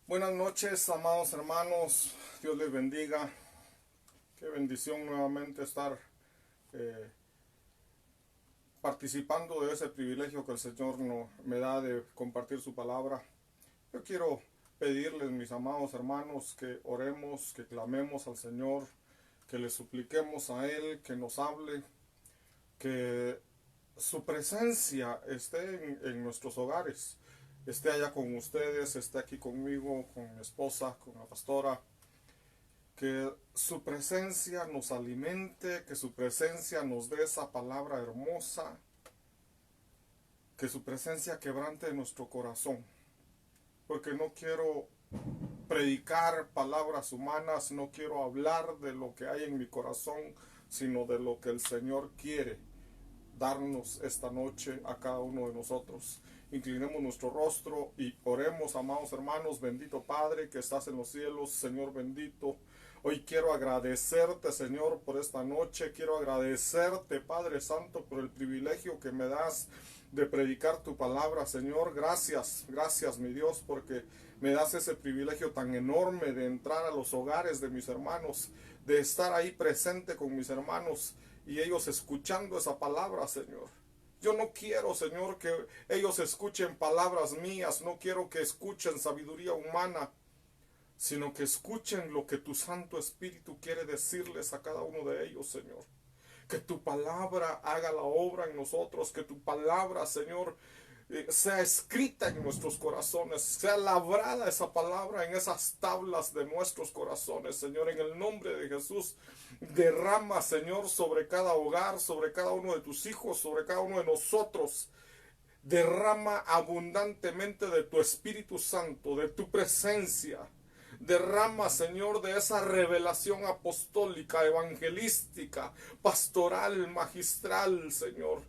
Buenas noches, amados hermanos. Dios les bendiga. Qué bendición nuevamente estar eh, participando de ese privilegio que el Señor me da de compartir su palabra. Yo quiero pedirles, mis amados hermanos, que oremos, que clamemos al Señor, que le supliquemos a Él, que nos hable, que su presencia esté en nuestros hogares, esté allá con ustedes, esté aquí conmigo, con mi esposa, con la pastora. Que su presencia nos alimente, que su presencia nos dé esa palabra hermosa, que su presencia quebrante nuestro corazón. Porque no quiero predicar palabras humanas, no quiero hablar de lo que hay en mi corazón, sino de lo que el Señor quiere darnos esta noche a cada uno de nosotros. Inclinemos nuestro rostro y oremos, amados hermanos. Bendito Padre que estás en los cielos, Señor bendito. Hoy quiero agradecerte, Señor, por esta noche. Quiero agradecerte, Padre Santo, por el privilegio que me das de predicar tu palabra, Señor. Gracias, gracias, mi Dios, porque me das ese privilegio tan enorme de entrar a los hogares de mis hermanos, de estar ahí presente con mis hermanos y ellos escuchando esa palabra, Señor. Yo no quiero, Señor, que ellos escuchen palabras mías, no quiero que escuchen sabiduría humana, sino que escuchen lo que tu Santo Espíritu quiere decirles a cada uno de ellos, Señor. Que tu palabra haga la obra en nosotros, que tu palabra, Señor, sea escrita en nuestros corazones, sea labrada esa palabra en esas tablas de nuestros corazones, Señor, en el nombre de Jesús. Derrama, Señor, sobre cada hogar, sobre cada uno de tus hijos, sobre cada uno de nosotros. Derrama abundantemente de tu Espíritu Santo, de tu presencia. Derrama, Señor, de esa revelación apostólica, evangelística, pastoral, magistral, Señor.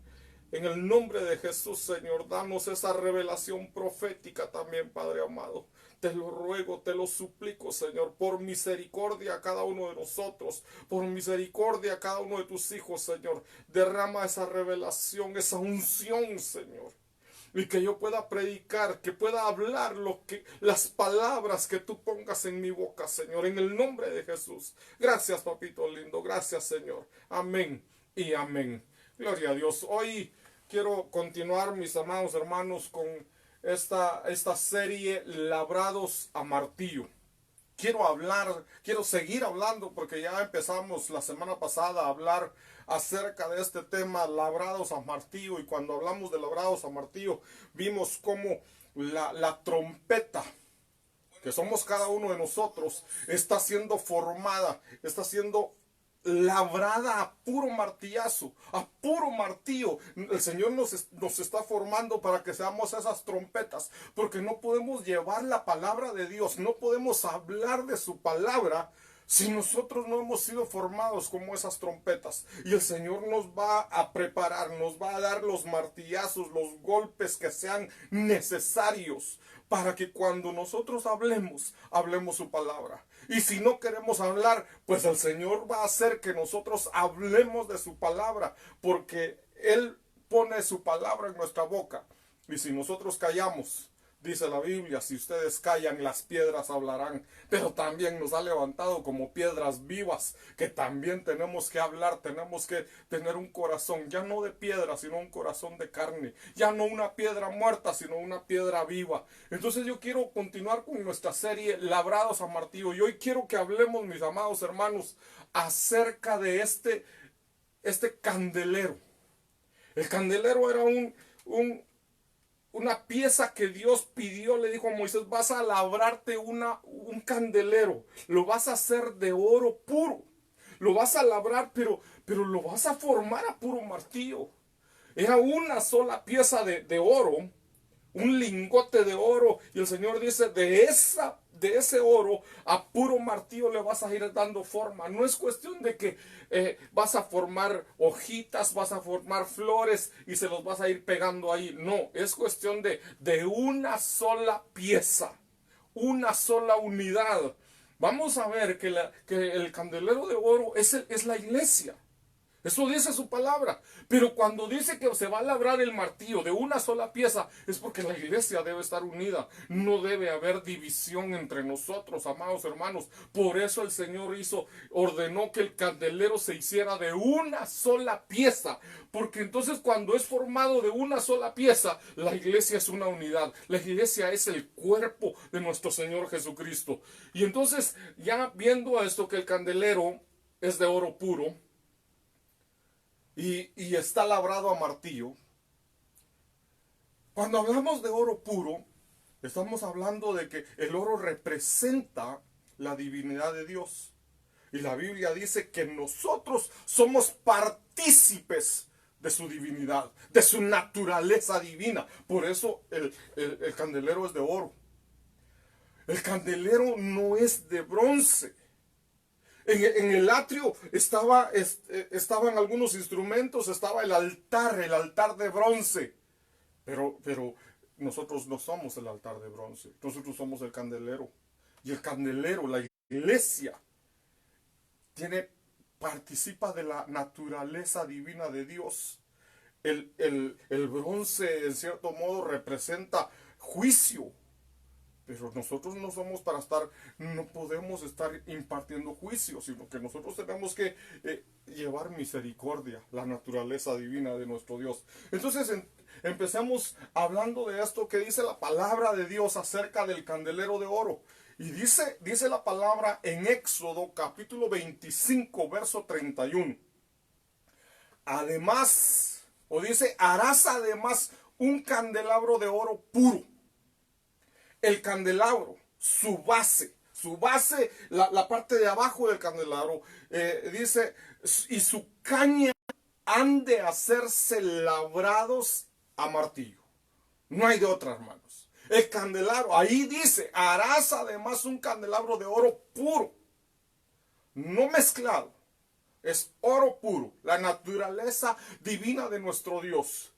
En el nombre de Jesús, Señor, danos esa revelación profética también, Padre amado. Te lo ruego, te lo suplico, Señor, por misericordia a cada uno de nosotros, por misericordia a cada uno de tus hijos, Señor. Derrama esa revelación, esa unción, Señor. Y que yo pueda predicar, que pueda hablar las palabras que tú pongas en mi boca, Señor, en el nombre de Jesús. Gracias, papito lindo, gracias, Señor. Amén y amén. Gloria a Dios. Hoy quiero continuar, mis amados hermanos, con esta serie Labrados a Martillo. Quiero seguir hablando porque ya empezamos la semana pasada a hablar acerca de este tema, labrados a martillo, y cuando hablamos de labrados a martillo, vimos cómo la trompeta, que somos cada uno de nosotros, está siendo formada, está siendo labrada a puro martillazo, a puro martillo. El Señor nos está formando para que seamos esas trompetas, porque no podemos llevar la palabra de Dios, no podemos hablar de su palabra si nosotros no hemos sido formados como esas trompetas. Y el Señor nos va a preparar, nos va a dar los martillazos, los golpes que sean necesarios para que cuando nosotros hablemos su palabra. Y si no queremos hablar, pues el Señor va a hacer que nosotros hablemos de su palabra, porque Él pone su palabra en nuestra boca. Y si nosotros callamos, dice la Biblia, si ustedes callan, las piedras hablarán. Pero también nos ha levantado como piedras vivas, que también tenemos que hablar, tenemos que tener un corazón, ya no de piedra, sino un corazón de carne. Ya no una piedra muerta, sino una piedra viva. Entonces yo quiero continuar con nuestra serie Labrados a Martillo. Y hoy quiero que hablemos, mis amados hermanos, acerca de este candelero. El candelero era una pieza que Dios pidió, le dijo a Moisés: vas a labrarte un candelero, lo vas a hacer de oro puro, lo vas a labrar, pero lo vas a formar a puro martillo. Era una sola pieza de oro, un lingote de oro, y el Señor dice: de ese oro a puro martillo le vas a ir dando forma. No es cuestión de que vas a formar hojitas, vas a formar flores y se los vas a ir pegando ahí. No, es cuestión de una sola pieza, una sola unidad. Vamos a ver que el candelero de oro es la iglesia. Eso dice su palabra. Pero cuando dice que se va a labrar el martillo de una sola pieza, es porque la iglesia debe estar unida. No debe haber división entre nosotros, amados hermanos. Por eso el Señor ordenó que el candelero se hiciera de una sola pieza. Porque entonces cuando es formado de una sola pieza, la iglesia es una unidad. La iglesia es el cuerpo de nuestro Señor Jesucristo. Y entonces, ya viendo esto, que el candelero es de oro puro, y está labrado a martillo. Cuando hablamos de oro puro, estamos hablando de que el oro representa la divinidad de Dios. Y la Biblia dice que nosotros somos partícipes de su divinidad, de su naturaleza divina. Por eso el candelero es de oro. El candelero no es de bronce. En el atrio estaban algunos instrumentos, estaba el altar de bronce. Pero nosotros no somos el altar de bronce, nosotros somos el candelero. Y el candelero, la iglesia, participa de la naturaleza divina de Dios. El bronce, en cierto modo, representa juicio. Pero nosotros no somos para no podemos estar impartiendo juicio, sino que nosotros tenemos que llevar misericordia, la naturaleza divina de nuestro Dios. Entonces empezamos hablando de esto que dice la palabra de Dios acerca del candelero de oro. Y dice la palabra en Éxodo capítulo 25, verso 31. Además, harás además un candelabro de oro puro. El candelabro, su base, la parte de abajo del candelabro, dice, y su caña han de hacerse labrados a martillo. No hay de otra, hermanos. El candelabro, ahí dice, harás además un candelabro de oro puro, no mezclado. Es oro puro, la naturaleza divina de nuestro Dios.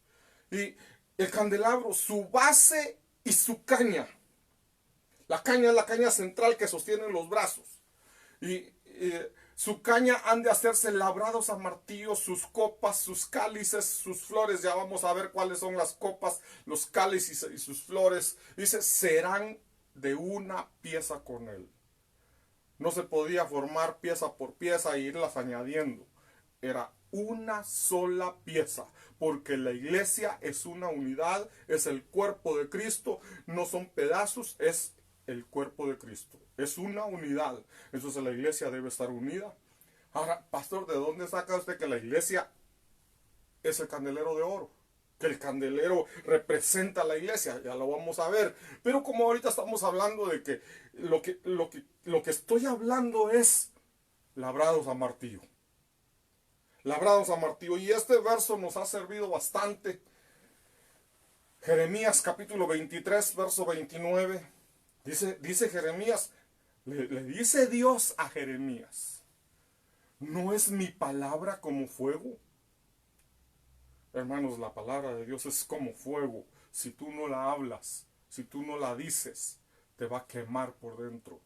Y el candelabro, su base y su caña. La caña es la caña central que sostiene los brazos. Y su caña han de hacerse labrados a martillo, sus copas, sus cálices, sus flores. Ya vamos a ver cuáles son las copas, los cálices y sus flores. Dice, serán de una pieza con él. No se podía formar pieza por pieza e irlas añadiendo. Era una sola pieza, porque la iglesia es una unidad, es el cuerpo de Cristo, no son pedazos, es el cuerpo de Cristo, es una unidad. Entonces la iglesia debe estar unida. Ahora, pastor, ¿de dónde saca usted que la iglesia es el candelero de oro? Que el candelero representa a la iglesia, ya lo vamos a ver. Pero como ahorita estamos hablando de que lo que estoy hablando es labrados a martillo. Labrados a martillo. Y este verso nos ha servido bastante. Jeremías capítulo 23, verso 29. Dice Jeremías, le dice Dios a Jeremías, ¿no es mi palabra como fuego? Hermanos, la palabra de Dios es como fuego. Si tú no la hablas, si tú no la dices, te va a quemar por dentro.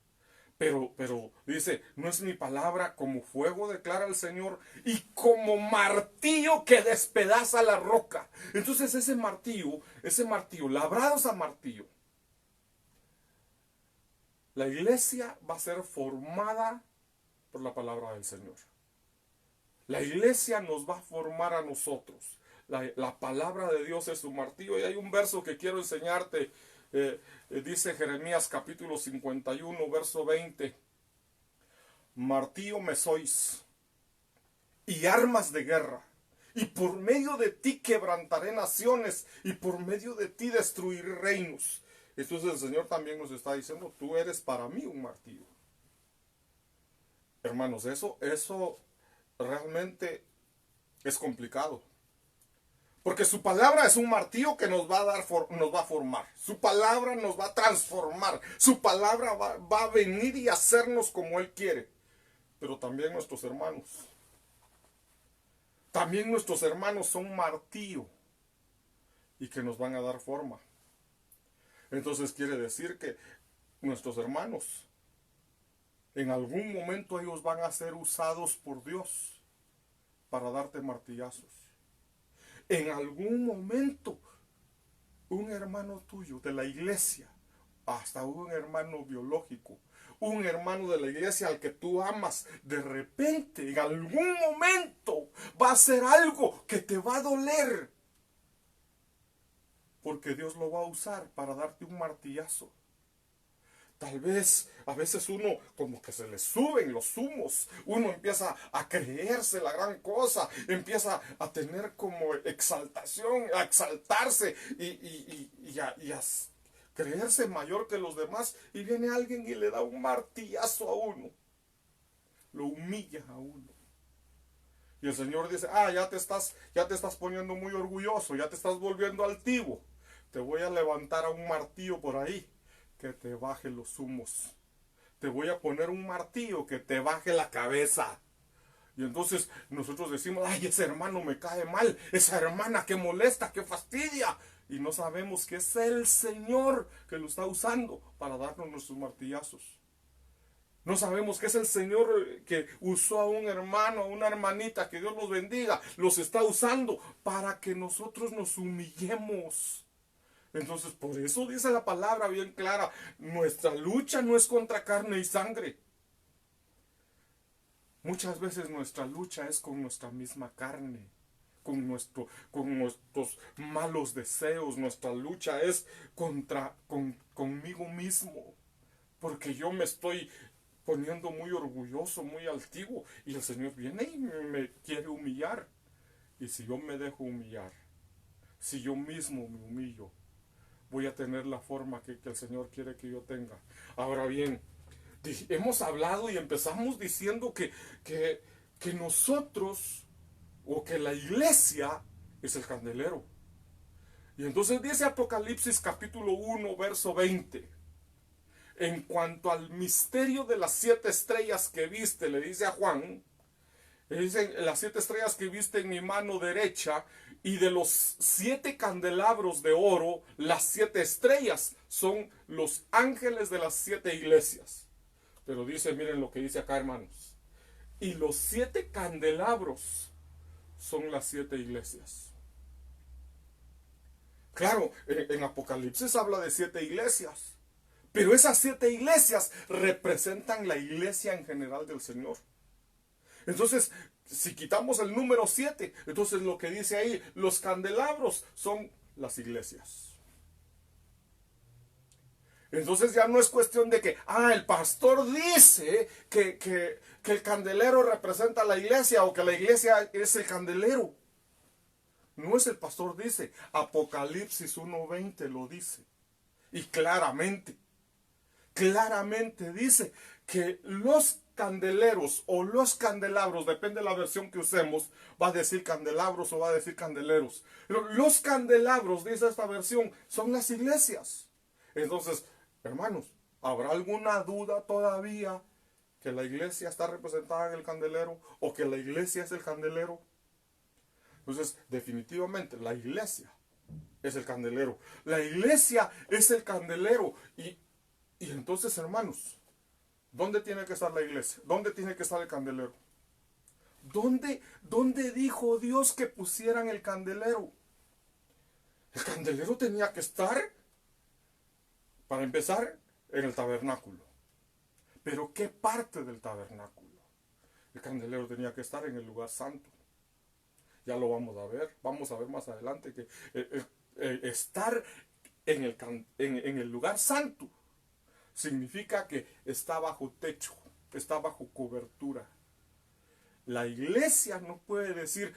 Pero dice, ¿no es mi palabra como fuego, declara el Señor, y como martillo que despedaza la roca? Entonces ese martillo, labrados a martillo, la iglesia va a ser formada por la palabra del Señor. La iglesia nos va a formar a nosotros. La palabra de Dios es su martillo. Y hay un verso que quiero enseñarte. Dice Jeremías capítulo 51, verso 20. Martillo me sois y armas de guerra. Y por medio de ti quebrantaré naciones y por medio de ti destruiré reinos. Entonces el Señor también nos está diciendo, tú eres para mí un martillo. Hermanos, eso realmente es complicado. Porque su palabra es un martillo que nos va a formar. Su palabra nos va a transformar. Su palabra va a venir y hacernos como Él quiere. Pero también nuestros hermanos. También nuestros hermanos son martillo. Y que nos van a dar forma. Entonces quiere decir que nuestros hermanos, en algún momento ellos van a ser usados por Dios para darte martillazos. En algún momento, un hermano tuyo de la iglesia, hasta un hermano biológico, un hermano de la iglesia al que tú amas, de repente, en algún momento, va a hacer algo que te va a doler. Porque Dios lo va a usar para darte un martillazo. Tal vez a veces uno como que se le suben los humos, uno empieza a creerse la gran cosa, empieza a tener como exaltación, a exaltarse y a creerse mayor que los demás, y viene alguien y le da un martillazo a uno, lo humilla a uno. Y el Señor dice, ya te estás poniendo muy orgulloso, ya te estás volviendo altivo, te voy a levantar a un martillo por ahí que te baje los humos. Te voy a poner un martillo que te baje la cabeza. Y entonces nosotros decimos, ese hermano me cae mal, esa hermana que molesta, que fastidia. Y no sabemos que es el Señor que lo está usando para darnos nuestros martillazos. No sabemos que es el Señor que usó a un hermano, a una hermanita, que Dios los bendiga, los está usando para que nosotros nos humillemos. Entonces, por eso dice la palabra bien clara, nuestra lucha no es contra carne y sangre. Muchas veces nuestra lucha es con nuestra misma carne, con nuestros malos deseos. Nuestra lucha es conmigo mismo, porque yo me estoy poniendo muy orgulloso, muy altivo, y el Señor viene y me quiere humillar. Y si yo me dejo humillar, si yo mismo me humillo, voy a tener la forma que el Señor quiere que yo tenga. Ahora bien, hemos hablado y empezamos diciendo que nosotros, o que la iglesia, es el candelero. Y entonces dice Apocalipsis capítulo 1, verso 20. En cuanto al misterio de las 7 estrellas que viste, le dice a Juan, le dice, las 7 estrellas que viste en mi mano derecha, y de los 7 candelabros de oro, las 7 estrellas son los ángeles de las 7 iglesias. Pero dice, miren lo que dice acá, hermanos. Y los 7 candelabros son las 7 iglesias. Claro, en Apocalipsis habla de 7 iglesias. Pero esas 7 iglesias representan la iglesia en general del Señor. Entonces, si quitamos el número 7, entonces lo que dice ahí, los candelabros son las iglesias. Entonces ya no es cuestión de que, el pastor dice que el candelero representa la iglesia, o que la iglesia es el candelero. No es el pastor dice, Apocalipsis 1:20 lo dice. Y claramente dice que los candeleros o los candelabros, depende de la versión que usemos, va a decir candelabros o va a decir candeleros. Los candelabros, dice esta versión, son las iglesias. Entonces, hermanos, ¿habrá alguna duda todavía que la iglesia está representada en el candelero, o que la iglesia es el candelero? Entonces, definitivamente, la iglesia es el candelero. La iglesia es el candelero. Y entonces, hermanos, ¿dónde tiene que estar la iglesia? ¿Dónde tiene que estar el candelero? ¿Dónde dijo Dios que pusieran el candelero? El candelero tenía que estar, para empezar, en el tabernáculo. ¿Pero qué parte del tabernáculo? El candelero tenía que estar en el lugar santo. Ya lo vamos a ver más adelante que estar en el lugar santo significa que está bajo techo, está bajo cobertura. La iglesia no puede decir,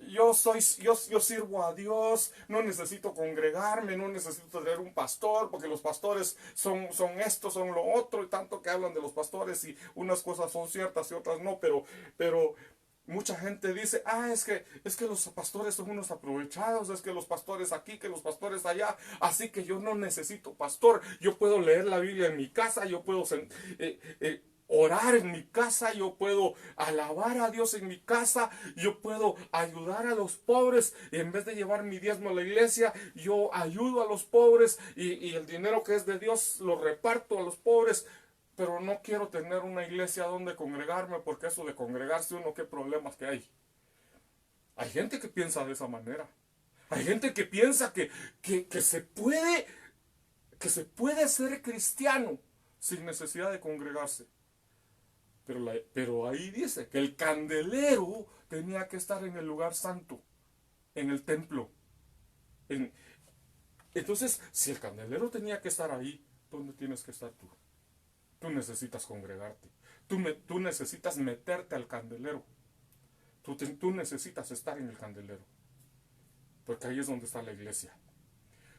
yo sirvo a Dios, no necesito congregarme, no necesito tener un pastor, porque los pastores son esto, son lo otro, y tanto que hablan de los pastores, y unas cosas son ciertas y otras no, pero mucha gente dice, es que los pastores son unos aprovechados, es que los pastores aquí, que los pastores allá, así que yo no necesito pastor, yo puedo leer la Biblia en mi casa, yo puedo orar en mi casa, yo puedo alabar a Dios en mi casa, yo puedo ayudar a los pobres, y en vez de llevar mi diezmo a la iglesia, yo ayudo a los pobres, y el dinero que es de Dios lo reparto a los pobres. pero no quiero tener una iglesia donde congregarme, porque eso de congregarse uno, qué problemas que hay. Hay gente que piensa de esa manera. Hay gente que piensa que se puede ser cristiano sin necesidad de congregarse. Pero ahí dice que el candelero tenía que estar en el lugar santo, en el templo. Entonces, si el candelero tenía que estar ahí, ¿dónde tienes que estar tú? Tú necesitas congregarte. Tú necesitas meterte al candelero. Tú necesitas estar en el candelero. Porque ahí es donde está la iglesia.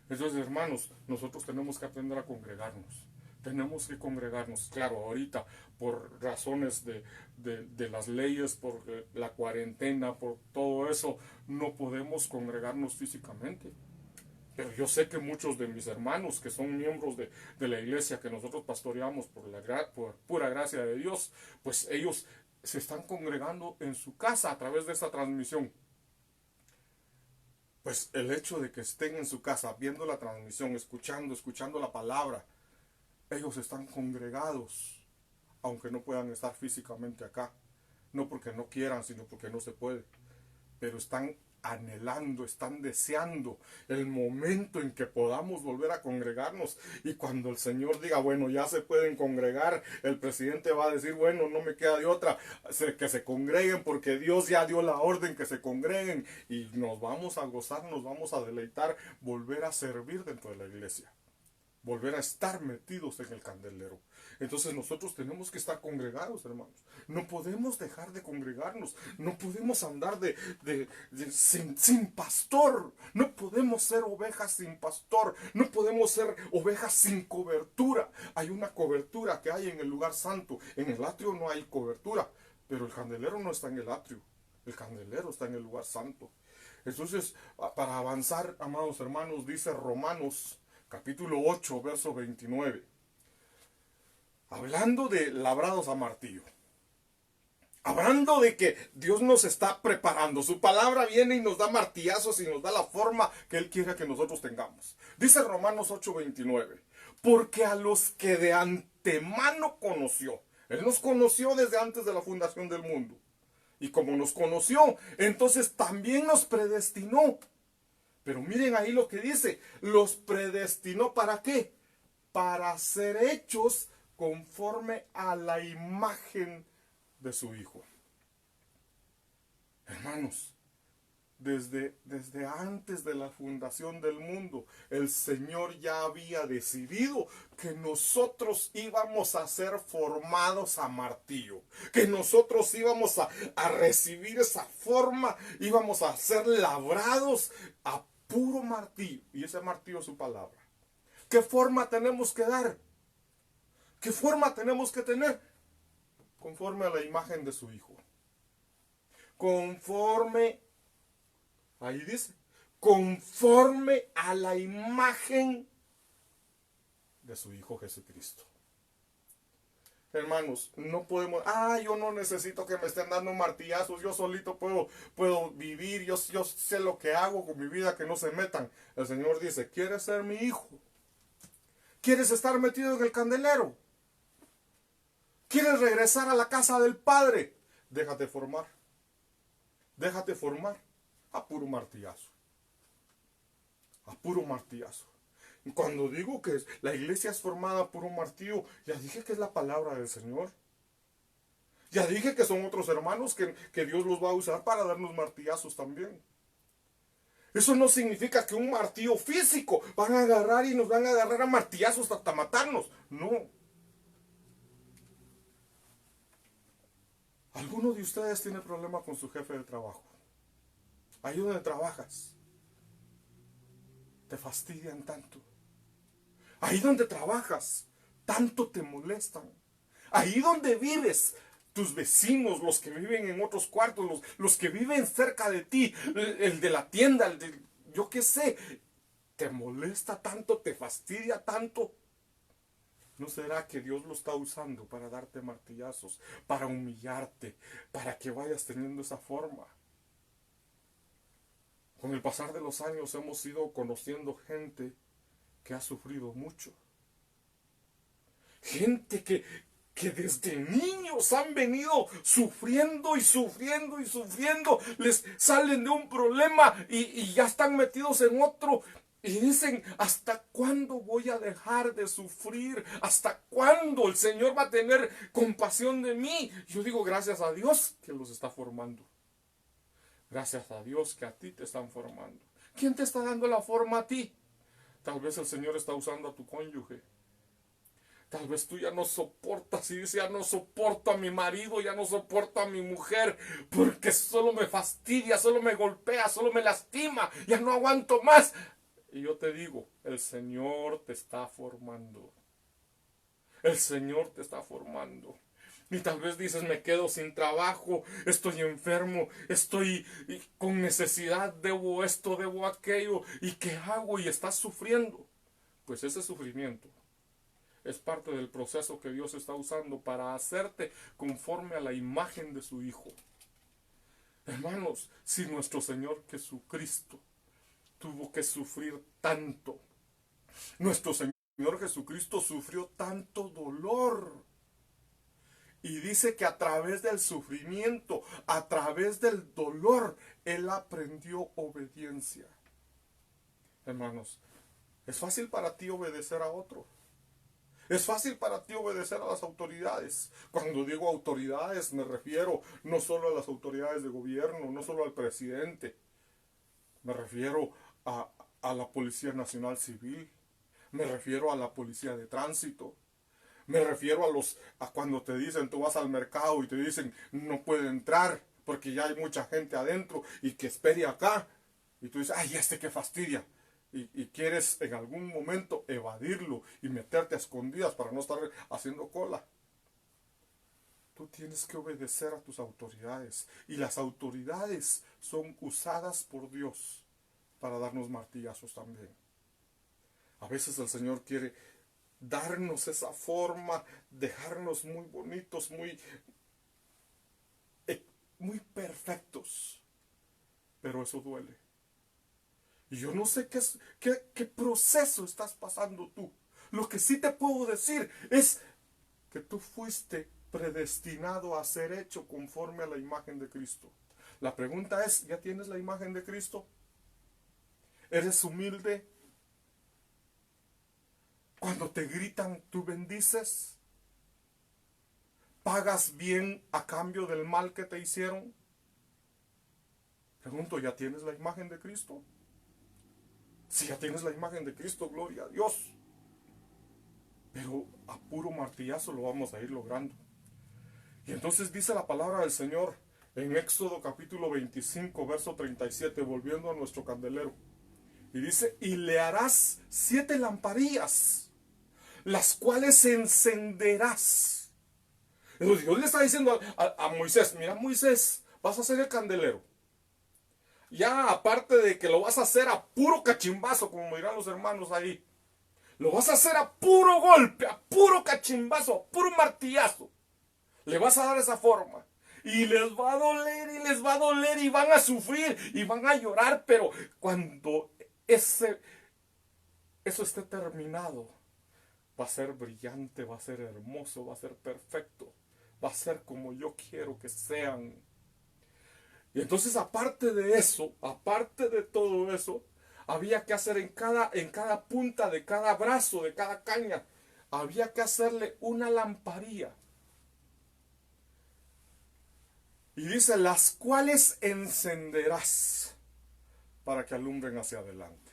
Entonces, hermanos, nosotros tenemos que aprender a congregarnos. Tenemos que congregarnos. Claro, ahorita, por razones de las leyes, por la cuarentena, por todo eso, no podemos congregarnos físicamente. Pero yo sé que muchos de mis hermanos que son miembros de la iglesia que nosotros pastoreamos por pura gracia de Dios, pues ellos se están congregando en su casa a través de esta transmisión. Pues el hecho de que estén en su casa viendo la transmisión, escuchando la palabra, ellos están congregados, aunque no puedan estar físicamente acá. No porque no quieran, sino porque no se puede. Pero están anhelando, están deseando el momento en que podamos volver a congregarnos, y cuando el Señor diga, bueno, ya se pueden congregar, el presidente va a decir, bueno, no me queda de otra, que se congreguen porque Dios ya dio la orden que se congreguen, y nos vamos a gozar, nos vamos a deleitar, volver a servir dentro de la iglesia, volver a estar metidos en el candelero. Entonces nosotros tenemos que estar congregados, hermanos. No podemos dejar de congregarnos. No podemos andar sin pastor. No podemos ser ovejas sin pastor. No podemos ser ovejas sin cobertura. Hay una cobertura que hay en el lugar santo. En el atrio no hay cobertura. Pero el candelero no está en el atrio. El candelero está en el lugar santo. Entonces, para avanzar, amados hermanos, dice Romanos capítulo 8, verso 29. Hablando de labrados a martillo. Hablando de que Dios nos está preparando. Su palabra viene y nos da martillazos y nos da la forma que Él quiere que nosotros tengamos. Dice Romanos 8, 29. Porque a los que de antemano conoció. Él nos conoció desde antes de la fundación del mundo. Y como nos conoció, entonces también nos predestinó. Pero miren ahí lo que dice. Los predestinó ¿para qué? Para ser hechos conforme a la imagen de su Hijo. Hermanos, desde antes de la fundación del mundo, el Señor ya había decidido que nosotros íbamos a ser formados a martillo, que nosotros íbamos a recibir esa forma, íbamos a ser labrados a puro martillo. Y ese martillo es su palabra. ¿Qué forma tenemos que dar? ¿Qué forma tenemos que tener? Conforme a la imagen de su Hijo. Conforme, ahí dice, conforme a la imagen de su Hijo Jesucristo. Hermanos, no podemos, yo no necesito que me estén dando martillazos, yo solito puedo vivir, yo sé lo que hago con mi vida, que no se metan. El Señor dice, ¿quieres ser mi hijo? ¿Quieres estar metido en el candelero? ¿Quieres regresar a la casa del Padre? Déjate formar. Déjate formar a puro martillazo. A puro martillazo. Y cuando digo que la iglesia es formada a puro martillo, ya dije que es la palabra del Señor. Ya dije que son otros hermanos que Dios los va a usar para darnos martillazos también. Eso no significa que un martillo físico van a agarrar y nos van a agarrar a martillazos hasta matarnos. No. ¿Alguno de ustedes tiene problema con su jefe de trabajo? Ahí donde trabajas, te fastidian tanto. Ahí donde trabajas, tanto te molestan. Ahí donde vives, tus vecinos, los que viven en otros cuartos, los que viven cerca de ti, el de la tienda, yo qué sé, te molesta tanto, te fastidia tanto. ¿No será que Dios lo está usando para darte martillazos, para humillarte, para que vayas teniendo esa forma? Con el pasar de los años hemos ido conociendo gente que ha sufrido mucho. Gente que desde niños han venido sufriendo y sufriendo y sufriendo, les salen de un problema y ya están metidos en otro. Y dicen, ¿hasta cuándo voy a dejar de sufrir? ¿Hasta cuándo el Señor va a tener compasión de mí? Yo digo, gracias a Dios que los está formando. Gracias a Dios que a ti te están formando. ¿Quién te está dando la forma a ti? Tal vez el Señor está usando a tu cónyuge. Tal vez tú ya no soportas y dices, ya no soporto a mi marido, ya no soporto a mi mujer, porque solo me fastidia, solo me golpea, solo me lastima, ya no aguanto más. Y yo te digo, el Señor te está formando. El Señor te está formando. Y tal vez dices, me quedo sin trabajo, estoy enfermo, estoy con necesidad, debo esto, debo aquello, ¿y qué hago? Y estás sufriendo. Pues ese sufrimiento es parte del proceso que Dios está usando para hacerte conforme a la imagen de su Hijo. Hermanos, si nuestro Señor Jesucristo tuvo que sufrir tanto, nuestro Señor Jesucristo sufrió tanto dolor, y dice que a través del sufrimiento, a través del dolor, Él aprendió obediencia. Hermanos, es fácil para ti obedecer a otro. Es fácil para ti obedecer a las autoridades. Cuando digo autoridades me refiero no solo a las autoridades de gobierno, no solo al presidente. Me refiero a la Policía Nacional Civil. Me refiero a la Policía de Tránsito. Me refiero a cuando te dicen, tú vas al mercado y te dicen, no puede entrar porque ya hay mucha gente adentro y que espere acá. Y tú dices, ay, qué fastidia. Y quieres en algún momento evadirlo y meterte a escondidas para no estar haciendo cola. Tú tienes que obedecer a tus autoridades. Y las autoridades son usadas por Dios para darnos martillazos también. A veces el Señor quiere darnos esa forma, dejarnos muy bonitos, muy perfectos. Pero eso duele. Y yo no sé qué proceso estás pasando tú. Lo que sí te puedo decir es que tú fuiste predestinado a ser hecho conforme a la imagen de Cristo. La pregunta es, ¿ya tienes la imagen de Cristo? ¿Eres humilde? Cuando te gritan, ¿tú bendices? ¿Pagas bien a cambio del mal que te hicieron? Pregunto, ¿ya tienes la imagen de Cristo? Si ya tienes la imagen de Cristo, gloria a Dios. Pero a puro martillazo lo vamos a ir logrando. Y entonces dice la palabra del Señor en Éxodo capítulo 25, verso 37, volviendo a nuestro candelero. Y dice, y le harás 7 lamparillas, las cuales encenderás. Entonces Dios le está diciendo a Moisés, mira Moisés, vas a hacer el candelero. Ya aparte de que lo vas a hacer a puro cachimbazo, como dirán los hermanos ahí. Lo vas a hacer a puro golpe, a puro cachimbazo, a puro martillazo. Le vas a dar esa forma. Y les va a doler y les va a doler y van a sufrir y van a llorar. Pero cuando eso esté terminado, va a ser brillante, va a ser hermoso, va a ser perfecto. Va a ser como yo quiero que sean. Y entonces aparte de eso, aparte de todo eso, había que hacer en cada punta de cada brazo, de cada caña, había que hacerle una lamparilla. Y dice, las cuales encenderás para que alumbren hacia adelante.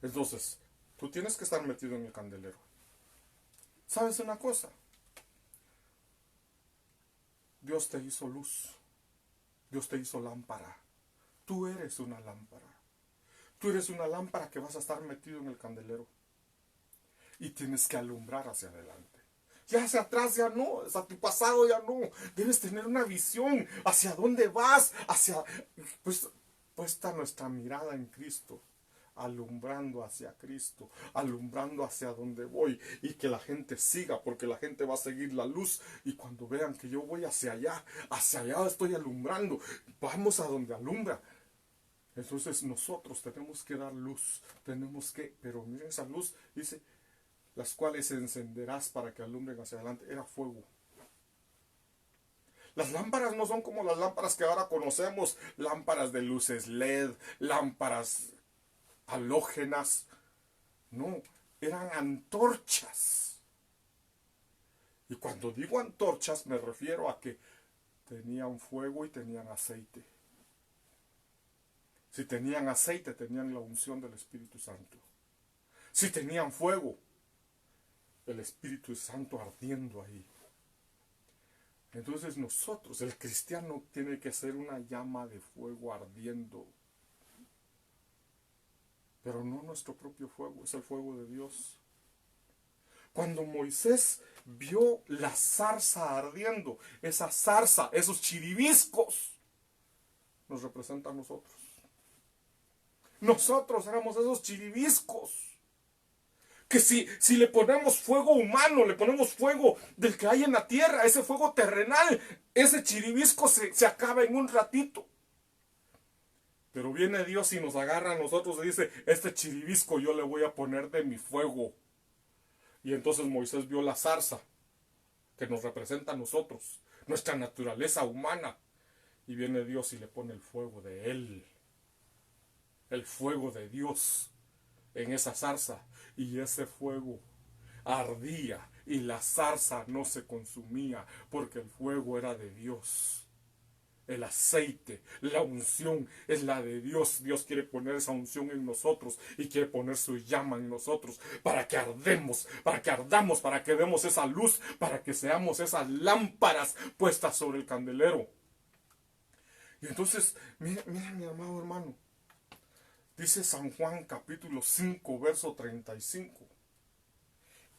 Entonces, tú tienes que estar metido en el candelero. ¿Sabes una cosa? Dios te hizo luz. Dios te hizo lámpara. Tú eres una lámpara. Tú eres una lámpara que vas a estar metido en el candelero. Y tienes que alumbrar hacia adelante. Ya hacia atrás ya no, hacia tu pasado ya no. Debes tener una visión hacia dónde vas, pues puesta nuestra mirada en Cristo, alumbrando hacia Cristo, alumbrando hacia donde voy y que la gente siga, porque la gente va a seguir la luz y cuando vean que yo voy hacia allá estoy alumbrando, vamos a donde alumbra. Entonces nosotros tenemos que dar luz, pero miren esa luz, dice, las cuales encenderás para que alumbren hacia adelante. Era fuego. Las lámparas no son como las lámparas que ahora conocemos, lámparas de luces LED, lámparas halógenas. No, eran antorchas. Y cuando digo antorchas me refiero a que tenían fuego y tenían aceite. Si tenían aceite, tenían la unción del Espíritu Santo. Si tenían fuego, el Espíritu Santo ardiendo ahí. Entonces nosotros, el cristiano, tiene que ser una llama de fuego ardiendo. Pero no nuestro propio fuego, es el fuego de Dios. Cuando Moisés vio la zarza ardiendo, esa zarza, esos chiribiscos, nos representan a nosotros. Nosotros éramos esos chiribiscos. Que si le ponemos fuego humano, le ponemos fuego del que hay en la tierra, ese fuego terrenal, ese chiribisco se acaba en un ratito. Pero viene Dios y nos agarra a nosotros y dice, este chiribisco yo le voy a poner de mi fuego. Y entonces Moisés vio la zarza, que nos representa a nosotros, nuestra naturaleza humana. Y viene Dios y le pone el fuego de Él. El fuego de Dios en esa zarza. Y ese fuego ardía y la zarza no se consumía porque el fuego era de Dios. El aceite, la unción es la de Dios. Dios quiere poner esa unción en nosotros y quiere poner su llama en nosotros para que ardemos, para que ardamos, para que demos esa luz, para que seamos esas lámparas puestas sobre el candelero. Y entonces, mira mi amado hermano, dice San Juan capítulo 5, verso 35.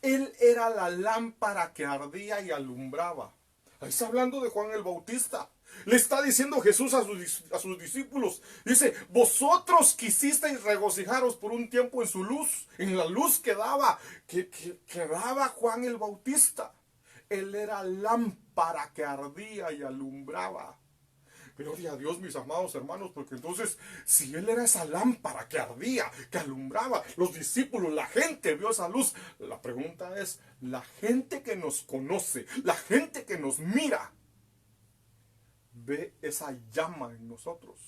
Él era la lámpara que ardía y alumbraba. Ahí está hablando de Juan el Bautista. Le está diciendo Jesús a sus discípulos. Dice, vosotros quisisteis regocijaros por un tiempo en su luz, en la luz que daba Juan el Bautista. Él era lámpara que ardía y alumbraba. Gloria a Dios, mis amados hermanos, porque entonces, si Él era esa lámpara que ardía, que alumbraba, los discípulos, la gente vio esa luz. La pregunta es, la gente que nos conoce, la gente que nos mira, ve esa llama en nosotros.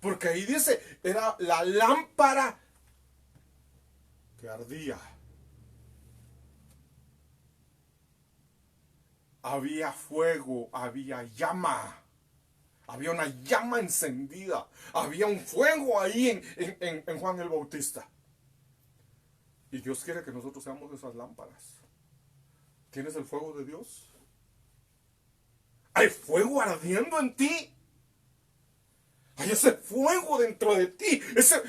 Porque ahí dice, era la lámpara que ardía. Había fuego, había llama. Había una llama encendida. Había un fuego ahí en Juan el Bautista. Y Dios quiere que nosotros seamos esas lámparas. ¿Tienes el fuego de Dios? ¿Hay fuego ardiendo en ti? Hay ese fuego dentro de ti.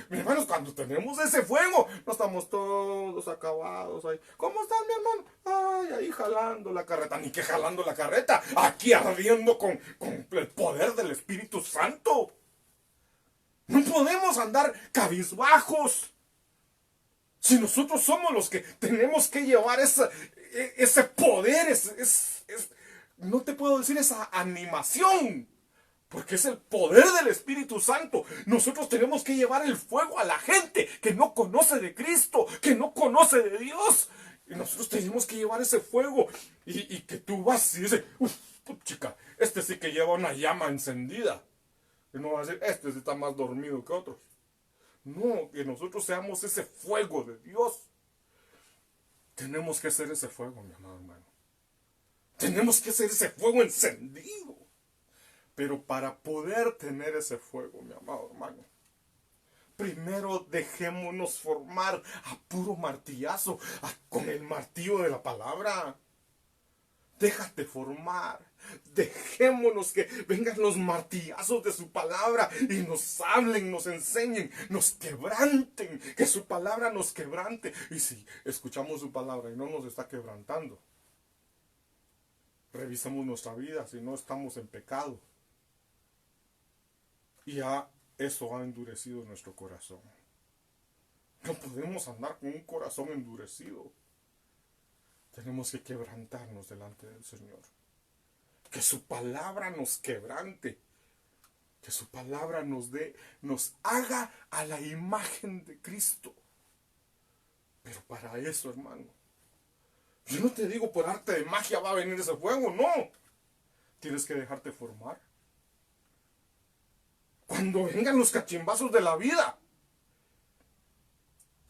Mi hermano, cuando tenemos ese fuego, no estamos todos acabados ahí. ¿Cómo estás, mi hermano? Ay, ahí jalando la carreta. Ni que jalando la carreta. Aquí ardiendo con el poder del Espíritu Santo. No podemos andar cabizbajos. Si nosotros somos los que tenemos que llevar ese poder, no te puedo decir esa animación. Porque es el poder del Espíritu Santo. Nosotros tenemos que llevar el fuego a la gente que no conoce de Cristo, que no conoce de Dios. Y nosotros tenemos que llevar ese fuego. Y que tú vas y dices, chica, este sí que lleva una llama encendida. Y no va a decir, este sí está más dormido que otros. No, que nosotros seamos ese fuego de Dios. Tenemos que ser ese fuego, mi amado hermano. Tenemos que ser ese fuego encendido. Pero para poder tener ese fuego, mi amado hermano, primero dejémonos formar a puro martillazo, con el martillo de la palabra. Déjate formar. Dejémonos que vengan los martillazos de su palabra y nos hablen, nos enseñen, nos quebranten, que su palabra nos quebrante. Y si escuchamos su palabra y no nos está quebrantando, revisemos nuestra vida si no estamos en pecado. Y eso ha endurecido nuestro corazón. No podemos andar con un corazón endurecido. Tenemos que quebrantarnos delante del Señor. Que su palabra nos quebrante. Que su palabra nos haga a la imagen de Cristo. Pero para eso, hermano, Yo no te digo por arte de magia va a venir ese fuego, no. Tienes que dejarte formar. Cuando vengan los cachimbazos de la vida,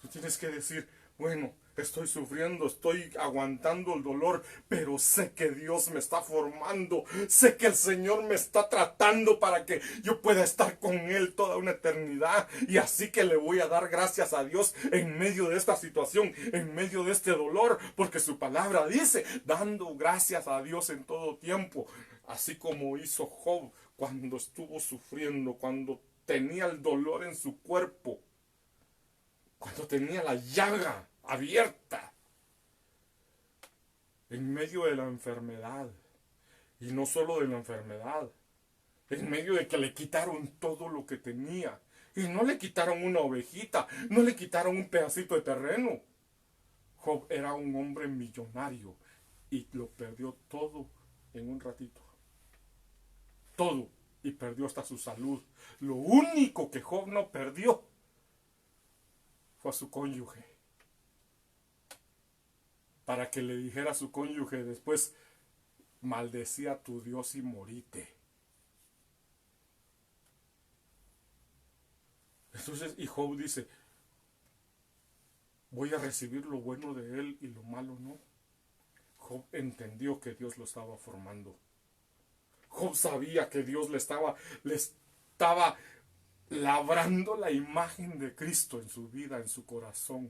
tú tienes que decir, bueno, estoy sufriendo, estoy aguantando el dolor, pero sé que Dios me está formando, sé que el Señor me está tratando para que yo pueda estar con Él toda una eternidad. Y así que le voy a dar gracias a Dios en medio de esta situación, en medio de este dolor, porque su palabra dice, dando gracias a Dios en todo tiempo, así como hizo Job cuando estuvo sufriendo, cuando tenía el dolor en su cuerpo, cuando tenía la llaga abierta en medio de la enfermedad. Y no solo de la enfermedad, en medio de que le quitaron todo lo que tenía. Y no le quitaron una ovejita, no le quitaron un pedacito de terreno. Job era un hombre millonario y lo perdió todo en un ratito. Todo. Y perdió hasta su salud. Lo único que Job no perdió fue a su cónyuge. Para que le dijera a su cónyuge después, maldecía a tu Dios y morite. Entonces, y Job dice, voy a recibir lo bueno de él y lo malo no. Job entendió que Dios lo estaba formando. Job sabía que Dios le estaba labrando la imagen de Cristo en su vida, en su corazón.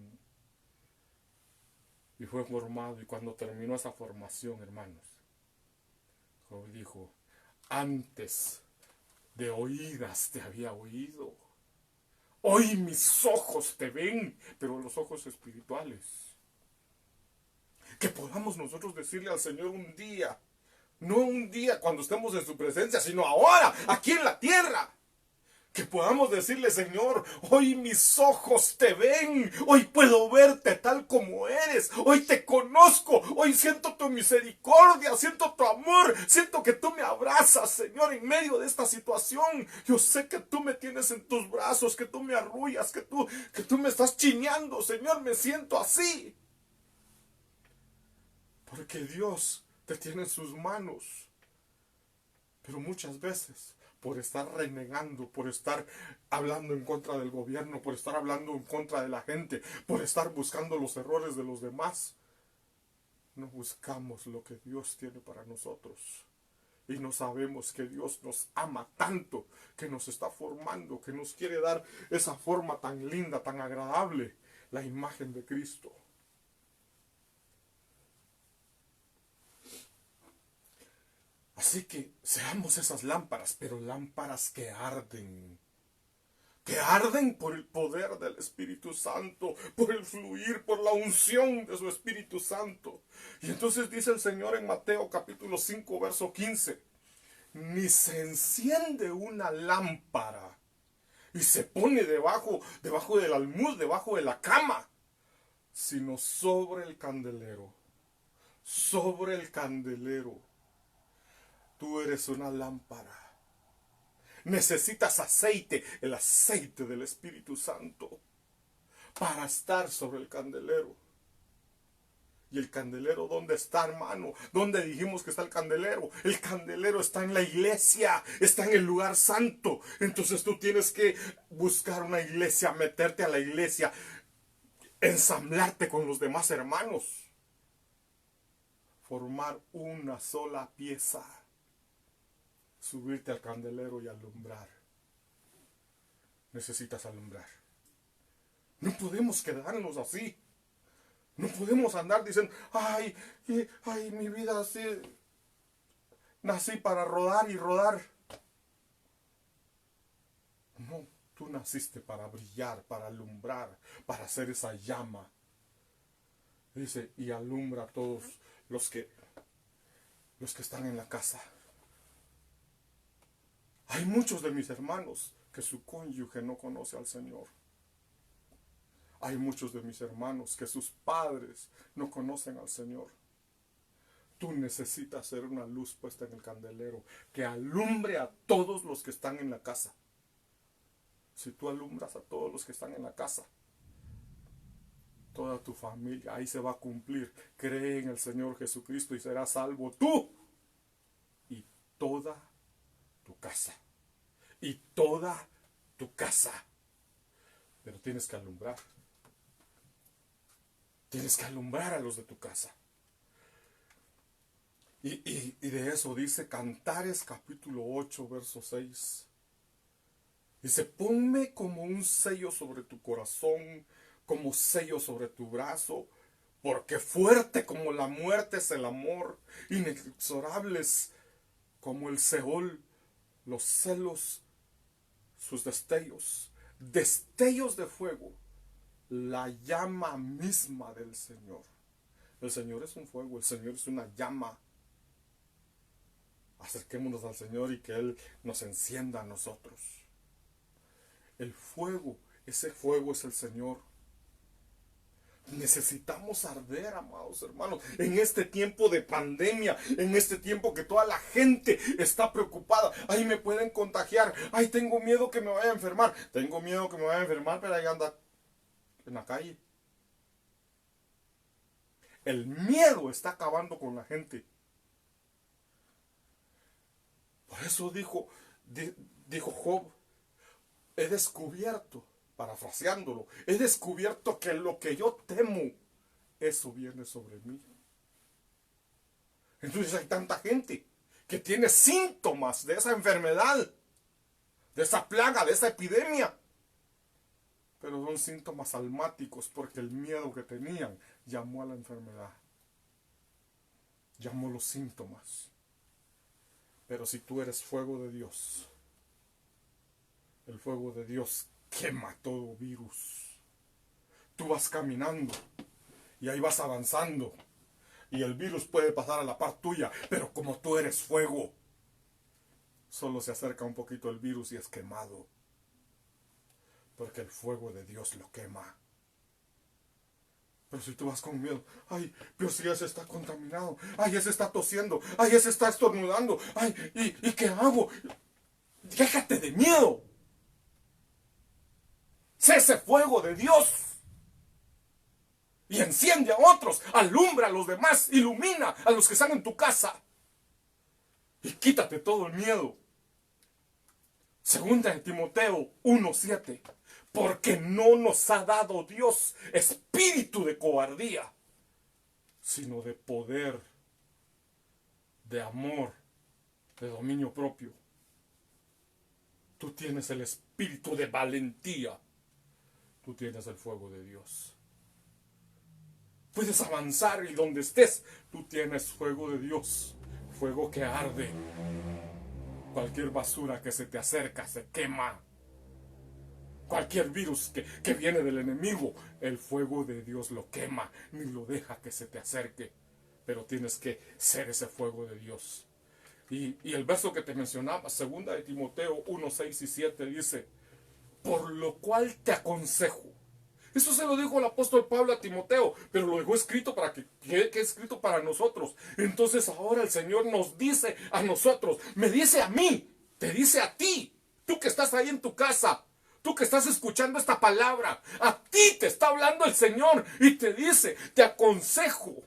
Y fue formado. Y cuando terminó esa formación, hermanos, Job dijo, antes de oídas te había oído. Hoy mis ojos te ven, pero los ojos espirituales. Que podamos nosotros decirle al Señor un día, no un día cuando estemos en su presencia, sino ahora, aquí en la tierra. Que podamos decirle, Señor, hoy mis ojos te ven, hoy puedo verte tal como eres, hoy te conozco, hoy siento tu misericordia, siento tu amor, siento que tú me abrazas, Señor, en medio de esta situación. Yo sé que tú me tienes en tus brazos, que tú me arrullas, que tú me estás chineando, Señor, me siento así. Porque Dios te tiene en sus manos. Pero muchas veces, por estar renegando, por estar hablando en contra del gobierno, por estar hablando en contra de la gente, por estar buscando los errores de los demás, no buscamos lo que Dios tiene para nosotros. Y no sabemos que Dios nos ama tanto, que nos está formando, que nos quiere dar esa forma tan linda, tan agradable, la imagen de Cristo. Así que seamos esas lámparas, pero lámparas que arden por el poder del Espíritu Santo, por el fluir, por la unción de su Espíritu Santo. Y entonces dice el Señor en Mateo capítulo 5, verso 15, ni se enciende una lámpara y se pone debajo del almud, debajo de la cama, sino sobre el candelero. Sobre el candelero. Tú eres una lámpara. Necesitas aceite, el aceite del Espíritu Santo, para estar sobre el candelero. ¿Y el candelero dónde está, hermano? ¿Dónde dijimos que está el candelero? El candelero está en la iglesia, está en el lugar santo. Entonces tú tienes que buscar una iglesia, meterte a la iglesia, ensamblarte con los demás hermanos, formar una sola pieza, subirte al candelero y alumbrar. Necesitas alumbrar. No podemos quedarnos así. No podemos andar diciendo, ay, mi vida así, nací para rodar y rodar. No, tú naciste para brillar, para alumbrar, para hacer esa llama. Dice, y alumbra a todos los que están en la casa. Hay muchos de mis hermanos que su cónyuge no conoce al Señor. Hay muchos de mis hermanos que sus padres no conocen al Señor. Tú necesitas ser una luz puesta en el candelero que alumbre a todos los que están en la casa. Si tú alumbras a todos los que están en la casa, toda tu familia. Ahí se va a cumplir. Cree en el Señor Jesucristo y serás salvo tú y toda tu casa. Y toda tu casa. Pero tienes que alumbrar. Tienes que alumbrar a los de tu casa. Y de eso dice Cantares capítulo 8, verso 6. Dice, ponme como un sello sobre tu corazón, como sello sobre tu brazo, porque fuerte como la muerte es el amor, inexorables como el Seol, los celos, sus destellos, destellos de fuego, la llama misma del Señor. El Señor es un fuego, el Señor es una llama. Acerquémonos al Señor y que Él nos encienda a nosotros. El fuego, ese fuego es el Señor. Necesitamos arder, amados hermanos, en este tiempo de pandemia, en este tiempo que toda la gente está preocupada. Ay, me pueden contagiar. Ay, tengo miedo que me vaya a enfermar. Tengo miedo que me vaya a enfermar, pero ahí anda en la calle. El miedo está acabando con la gente. Por eso dijo Job, he descubierto, parafraseándolo, he descubierto que lo que yo temo, eso viene sobre mí. Entonces hay tanta gente que tiene síntomas de esa enfermedad, de esa plaga, de esa epidemia. Pero son síntomas almáticos porque el miedo que tenían llamó a la enfermedad. Llamó los síntomas. Pero si tú eres fuego de Dios, el fuego de Dios quema todo virus. Tú vas caminando y ahí vas avanzando y el virus puede pasar a la par tuya, pero como tú eres fuego, solo se acerca un poquito el virus y es quemado, porque el fuego de Dios lo quema. Pero si tú vas con miedo, ay, pero si ese está contaminado, ay, ese está tosiendo, ay, ese está estornudando, ay, ¿y qué hago? Déjate de miedo. Sé ese fuego de Dios. Y enciende a otros, alumbra a los demás, ilumina a los que están en tu casa. Y quítate todo el miedo. Segunda de Timoteo 1:7. Porque no nos ha dado Dios espíritu de cobardía, sino de poder, de amor, de dominio propio. Tú tienes el espíritu de valentía. Tú tienes el fuego de Dios. Puedes avanzar y donde estés, tú tienes fuego de Dios. Fuego que arde. Cualquier basura que se te acerca se quema. Cualquier virus que viene del enemigo, el fuego de Dios lo quema, ni lo deja que se te acerque. Pero tienes que ser ese fuego de Dios. Y el verso que te mencionaba, segunda de Timoteo 1:6 y 7, dice, por lo cual te aconsejo. Eso se lo dijo el apóstol Pablo a Timoteo, pero lo dejó escrito para que escrito para nosotros. Entonces ahora el Señor nos dice a nosotros, me dice a mí, te dice a ti, tú que estás ahí en tu casa, tú que estás escuchando esta palabra, a ti te está hablando el Señor y te dice, te aconsejo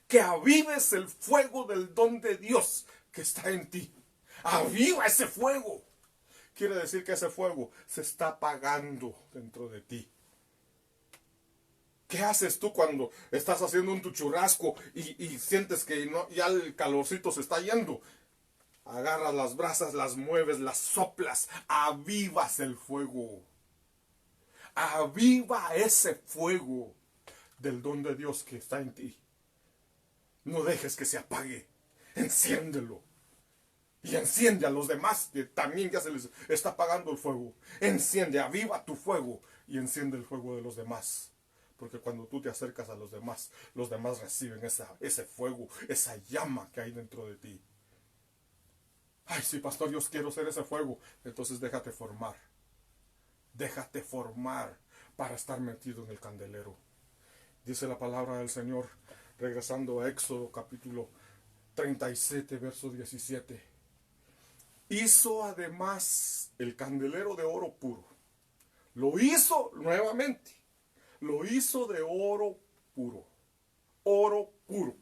que avives el fuego del don de Dios que está en ti. Aviva ese fuego. Quiere decir que ese fuego se está apagando dentro de ti. ¿Qué haces tú cuando estás haciendo un tu churrasco y sientes que ya el calorcito se está yendo? Agarras las brasas, las mueves, las soplas, avivas el fuego. Aviva ese fuego del don de Dios que está en ti. No dejes que se apague. Enciéndelo. Y enciende a los demás que también ya se les está apagando el fuego. Enciende, aviva tu fuego y enciende el fuego de los demás. Porque cuando tú te acercas a los demás reciben ese fuego, esa llama que hay dentro de ti. Ay, sí, pastor, yo quiero ser ese fuego. Entonces déjate formar. Déjate formar para estar metido en el candelero. Dice la palabra del Señor, regresando a Éxodo capítulo 37, verso 17. Hizo además el candelero de oro puro. Lo hizo nuevamente. Lo hizo de oro puro. Oro puro.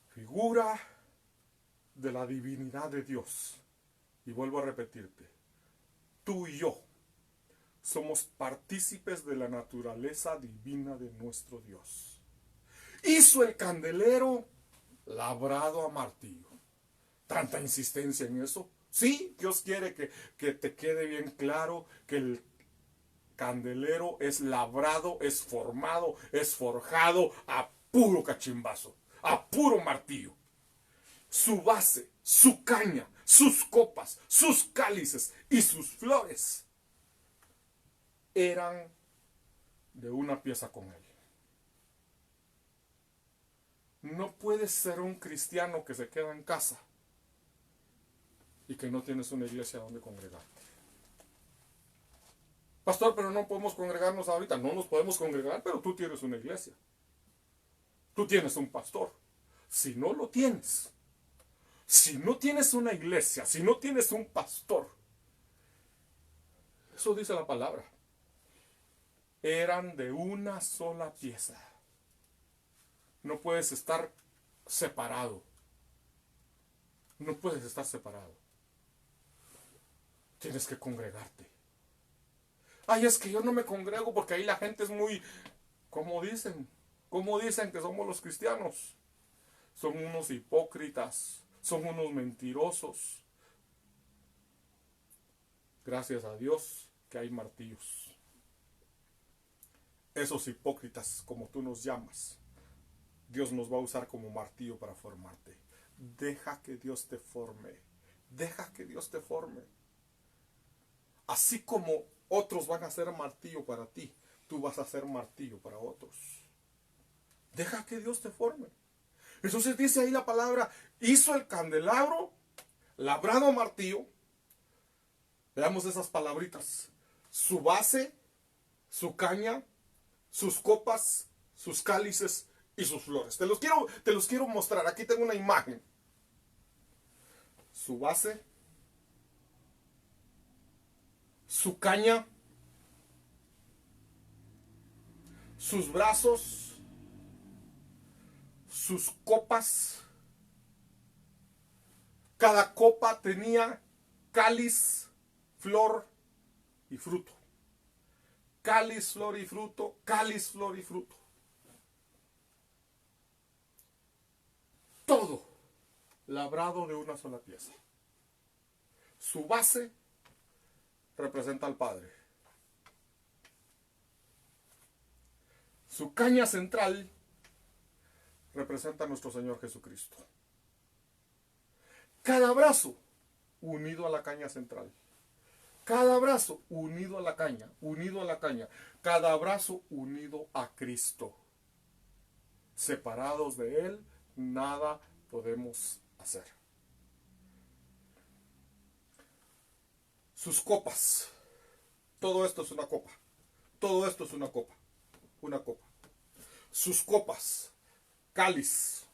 Figura de la divinidad de Dios. Y vuelvo a repetirte, tú y yo somos partícipes de la naturaleza divina de nuestro Dios. Hizo el candelero labrado a martillo. ¿Tanta insistencia en eso? Sí, Dios quiere que te quede bien claro que el candelero es labrado, es formado, es forjado a puro cachimbazo, a puro martillo. Su base, su caña, sus copas, sus cálices y sus flores eran de una pieza con él. No puedes ser un cristiano que se queda en casa y que no tienes una iglesia donde congregarte. Pastor, pero no podemos congregarnos ahorita. No nos podemos congregar, pero tú tienes una iglesia. Tú tienes un pastor. Si no lo tienes, si no tienes una iglesia, si no tienes un pastor, eso dice la palabra, eran de una sola pieza. No puedes estar separado. No puedes estar separado. Tienes que congregarte. Ay, es que yo no me congrego porque ahí la gente es muy, ¿cómo dicen que somos los cristianos? Son unos hipócritas, son unos mentirosos. Gracias a Dios que hay martillos. Esos hipócritas, como tú nos llamas, Dios nos va a usar como martillo para formarte. Deja que Dios te forme. Deja que Dios te forme. Así como otros van a ser martillo para ti, tú vas a ser martillo para otros. Deja que Dios te forme. Entonces dice ahí la palabra, hizo el candelabro labrado a martillo. Veamos esas palabritas. Su base, su caña, sus copas, sus cálices y sus flores. Te los quiero mostrar. Aquí tengo una imagen. Su base, su caña, sus brazos, sus copas. Cada copa tenía cáliz, flor y fruto. Cáliz, flor y fruto, cáliz, flor y fruto. Todo labrado de una sola pieza. Su base representa al Padre. Su caña central representa a nuestro Señor Jesucristo. Cada brazo unido a la caña central. Cada brazo unido a la caña, unido a la caña. Cada brazo unido a Cristo. Separados de Él, nada podemos hacer. Sus copas. Todo esto es una copa. Todo esto es una copa. Una copa. Sus copas. Cáliz,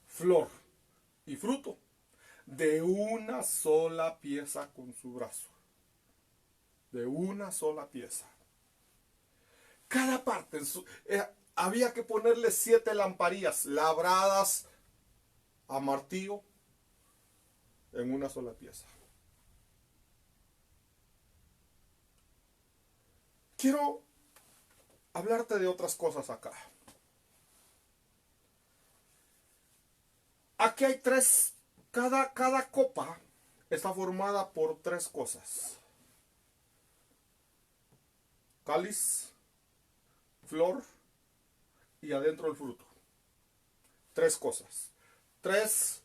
flor y fruto. De una sola pieza con su brazo. De una sola pieza. Cada parte. Había que ponerle 7 lamparillas labradas a martillo en una sola pieza. Quiero hablarte de otras cosas acá. Aquí hay 3. Cada copa está formada por 3 cosas. Cáliz, flor y adentro el fruto. 3 cosas. 3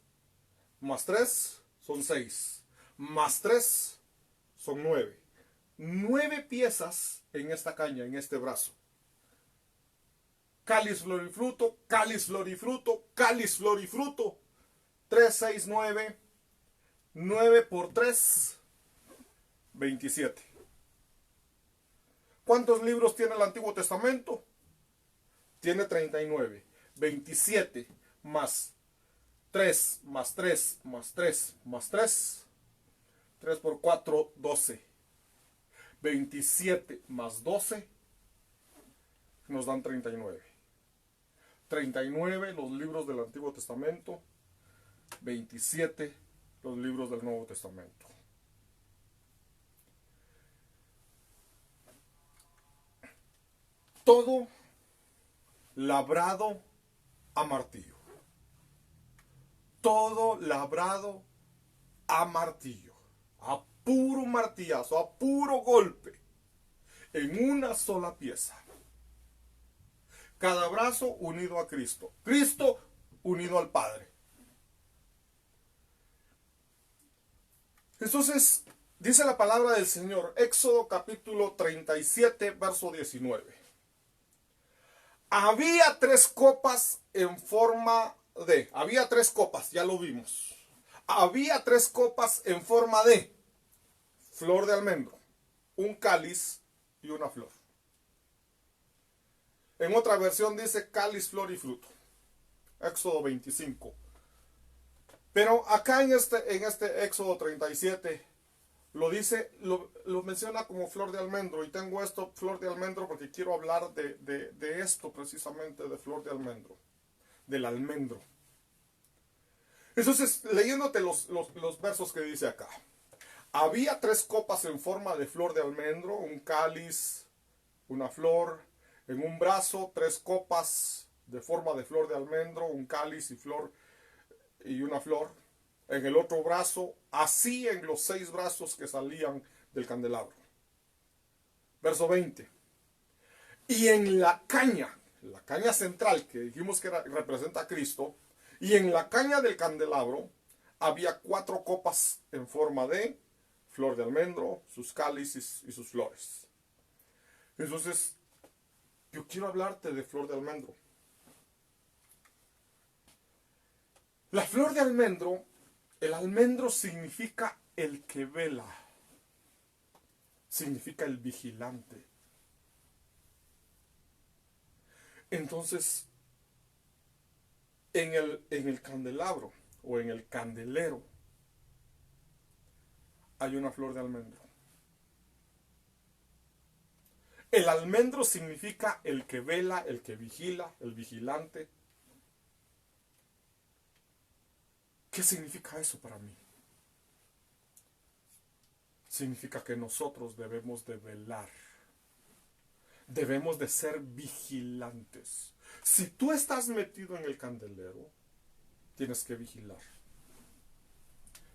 más 3 son 6. Más 3 son 9. 9 piezas en esta caña, en este brazo. Cáliz, flor y fruto, cáliz, flor y fruto, cáliz, flor y fruto. 3, 6, 9. 9 por 3, 27. ¿Cuántos libros tiene el Antiguo Testamento? Tiene 39. 27 más 3, más 3, más 3, más 3. 3 por 4, 12. 27 más 12 nos dan 39. 39 los libros del Antiguo Testamento, 27 los libros del Nuevo Testamento. Todo labrado a martillo. Todo labrado a martillo. A puro martillazo, a puro golpe. En una sola pieza. Cada brazo unido a Cristo. Cristo unido al Padre. Entonces, dice la palabra del Señor, Éxodo capítulo 37, verso 19. Había tres copas en forma de... Había tres copas, ya lo vimos. Había tres copas en forma de flor de almendro, un cáliz y una flor. En otra versión dice cáliz, flor y fruto. Éxodo 25. Pero acá en este Éxodo 37 lo dice, lo menciona como flor de almendro. Y tengo esto, flor de almendro, porque quiero hablar de esto precisamente, de flor de almendro. Del almendro. Entonces, leyéndote los versos que dice acá. Había tres copas en forma de flor de almendro, un cáliz, una flor. En un brazo, tres copas de forma de flor de almendro, un cáliz y flor y una flor. En el otro brazo, así en los 6 brazos que salían del candelabro. Verso 20. Y en la caña central, que dijimos que representa a Cristo, y en la caña del candelabro había 4 copas en forma de flor de almendro, sus cálices y sus flores. Entonces, yo quiero hablarte de flor de almendro. La flor de almendro, el almendro significa el que vela, significa el vigilante. Entonces, en el candelabro o en el candelero hay una flor de almendro. El almendro significa el que vela, el que vigila, el vigilante. ¿Qué significa eso para mí? Significa que nosotros debemos de velar. Debemos de ser vigilantes. Si tú estás metido en el candelero, tienes que vigilar.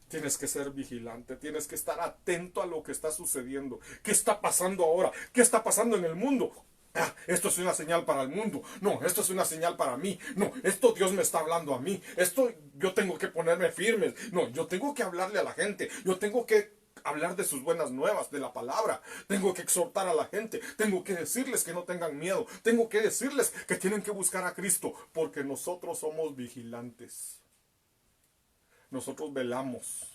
Tienes que ser vigilante, tienes que estar atento a lo que está sucediendo. ¿Qué está pasando ahora? ¿Qué está pasando en el mundo? Ah, esto es una señal para el mundo. No, esto es una señal para mí. No, esto Dios me está hablando a mí. Esto yo tengo que ponerme firme. No, yo tengo que hablarle a la gente. Yo tengo que hablar de sus buenas nuevas, de la palabra. Tengo que exhortar a la gente. Tengo que decirles que no tengan miedo. Tengo que decirles que tienen que buscar a Cristo, porque nosotros somos vigilantes. Nosotros velamos.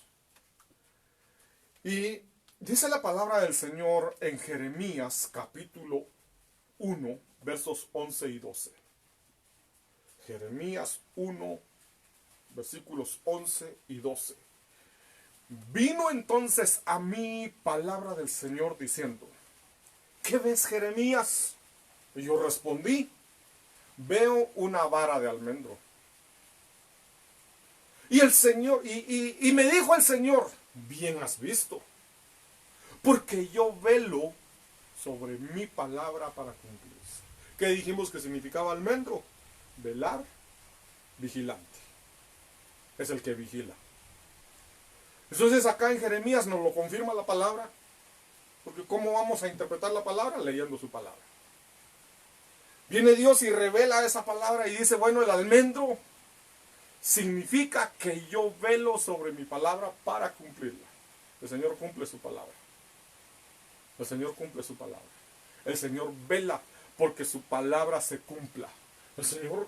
Y dice la palabra del Señor en Jeremías capítulo 1, versos 11 y 12. Jeremías 1, versículos 11 y 12. Vino entonces a mí palabra del Señor diciendo: ¿qué ves, Jeremías? Y yo respondí: veo una vara de almendro. Y el Señor, y me dijo el Señor: bien has visto, porque yo velo sobre mi palabra para cumplirse. ¿Qué dijimos que significaba almendro? Velar, vigilante. Es el que vigila. Entonces acá en Jeremías nos lo confirma la palabra. Porque ¿cómo vamos a interpretar la palabra? Leyendo su palabra. Viene Dios y revela esa palabra y dice: bueno, el almendro significa que yo velo sobre mi palabra para cumplirla. El Señor cumple su palabra. El Señor cumple su palabra. El Señor vela porque su palabra se cumpla. El Señor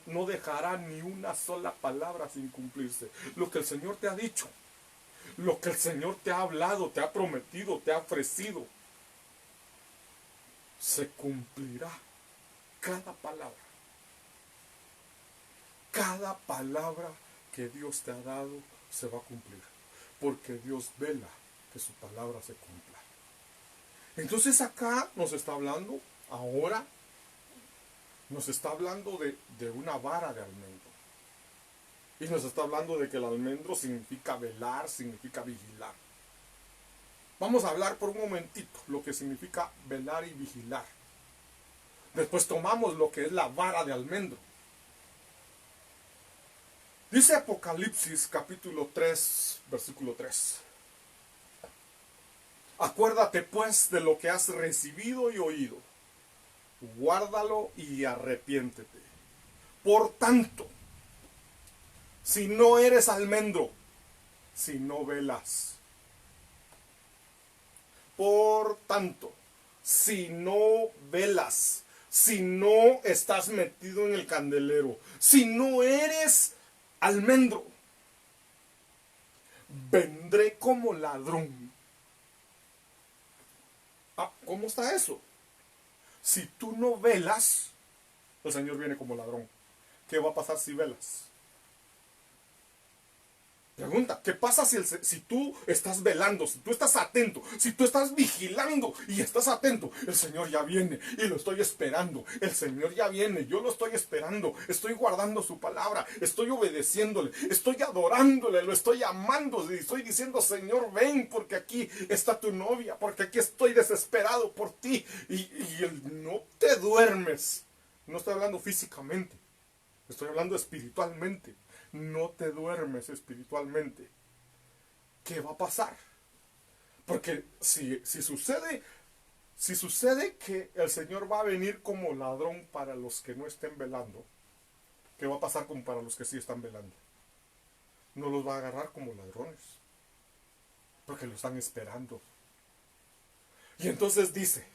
no dejará ni una sola palabra sin cumplirse. Lo que el Señor te ha dicho, lo que el Señor te ha hablado, te ha prometido, te ha ofrecido, se cumplirá. Cada palabra. Cada palabra que Dios te ha dado se va a cumplir. Porque Dios vela que su palabra se cumpla. Entonces acá nos está hablando, ahora, nos está hablando de una vara de almendro. Y nos está hablando de que el almendro significa velar, significa vigilar. Vamos a hablar por un momentito lo que significa velar y vigilar. Después tomamos lo que es la vara de almendro. Dice Apocalipsis capítulo 3, versículo 3. Acuérdate pues de lo que has recibido y oído. Guárdalo y arrepiéntete. Por tanto, si no eres almendro, si no velas. Por tanto, si no velas, si no estás metido en el candelero, si no eres almendro, vendré como ladrón. ¿Cómo está eso? Si tú no velas, el Señor viene como ladrón. ¿Qué va a pasar si velas? Pregunta, ¿qué pasa si tú estás velando, si tú estás atento, si tú estás vigilando y estás atento? El Señor ya viene y lo estoy esperando. El Señor ya viene, yo lo estoy esperando. Estoy guardando su palabra, estoy obedeciéndole, estoy adorándole, lo estoy amando y estoy diciendo, Señor, ven porque aquí está tu novia, porque aquí estoy desesperado por ti. Y no te duermes. No estoy hablando físicamente, estoy hablando espiritualmente. No te duermes espiritualmente. ¿Qué va a pasar? Porque si sucede que el Señor va a venir como ladrón para los que no estén velando, ¿qué va a pasar como para los que sí están velando? No los va a agarrar como ladrones, porque lo están esperando. Y entonces dice,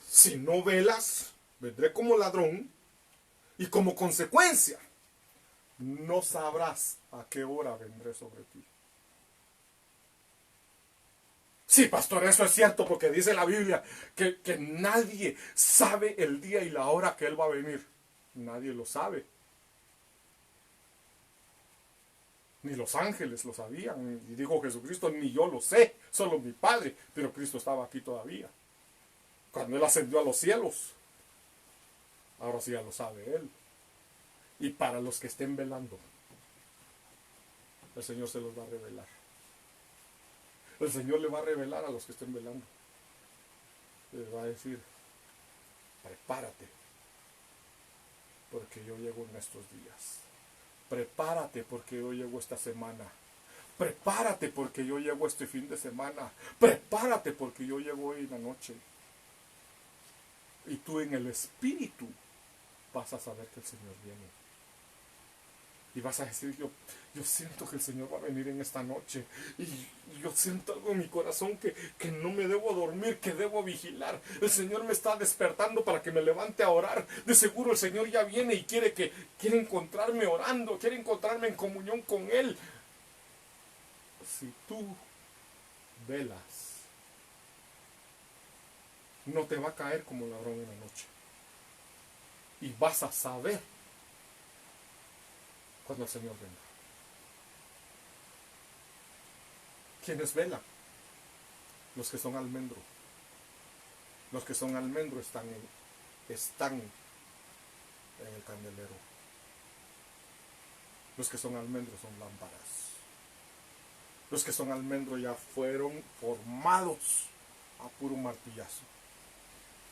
si no velas, vendré como ladrón, y como consecuencia, no sabrás a qué hora vendré sobre ti. Sí, pastor, eso es cierto, porque dice la Biblia que nadie sabe el día y la hora que Él va a venir. Nadie lo sabe. Ni los ángeles lo sabían. Y dijo Jesucristo, ni yo lo sé, solo mi Padre. Pero Cristo estaba aquí todavía. Cuando Él ascendió a los cielos. Ahora sí ya lo sabe Él. Y para los que estén velando, el Señor se los va a revelar. El Señor le va a revelar a los que estén velando. Les va a decir, prepárate, porque yo llego en estos días. Prepárate porque yo llego esta semana. Prepárate porque yo llego este fin de semana. Prepárate porque yo llego hoy en la noche. Y tú en el espíritu vas a saber que el Señor viene. Y vas a decir, yo siento que el Señor va a venir en esta noche. Y yo siento algo en mi corazón que no me debo dormir, que debo vigilar. El Señor me está despertando para que me levante a orar. De seguro el Señor ya viene y quiere encontrarme orando, quiere encontrarme en comunión con Él. Si tú velas, no te va a caer como ladrón en la noche. Y vas a saber cuando el Señor venga. ¿Quiénes velan? Los que son almendro. Los que son almendro están en el candelero. Los que son almendro son lámparas. Los que son almendro ya fueron formados a puro martillazo.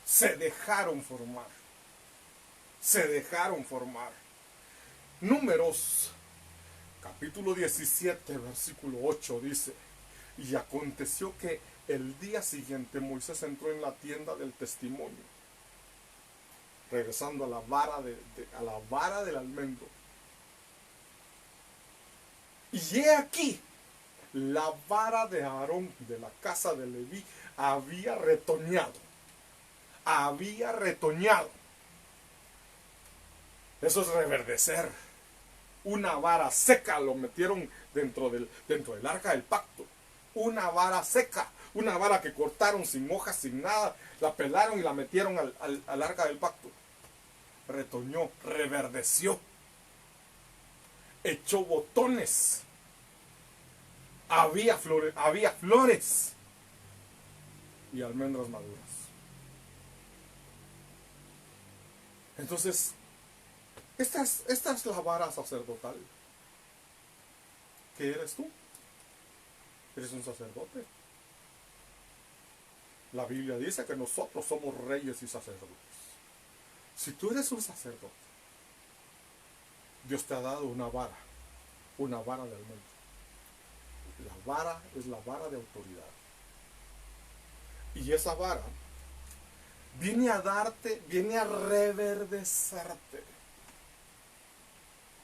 Se dejaron formar. Se dejaron formar. Números, capítulo 17, versículo 8 dice, y aconteció que el día siguiente Moisés entró en la tienda del testimonio, regresando a la vara del almendro. Y he aquí, la vara de Aarón de la casa de Leví había retoñado. Había retoñado. Eso es reverdecer. Una vara seca lo metieron dentro del arca del pacto. Una vara seca, una vara que cortaron sin hojas, sin nada, la pelaron y la metieron al arca del pacto. Retoñó, reverdeció, echó botones, había flores. y almendras maduras. Entonces, esta es la vara sacerdotal. ¿Qué eres tú? Eres un sacerdote. La Biblia dice que nosotros somos reyes y sacerdotes. Si tú eres un sacerdote, Dios te ha dado una vara de almendro. La vara es la vara de autoridad. Y esa vara viene a darte, viene a reverdecerte.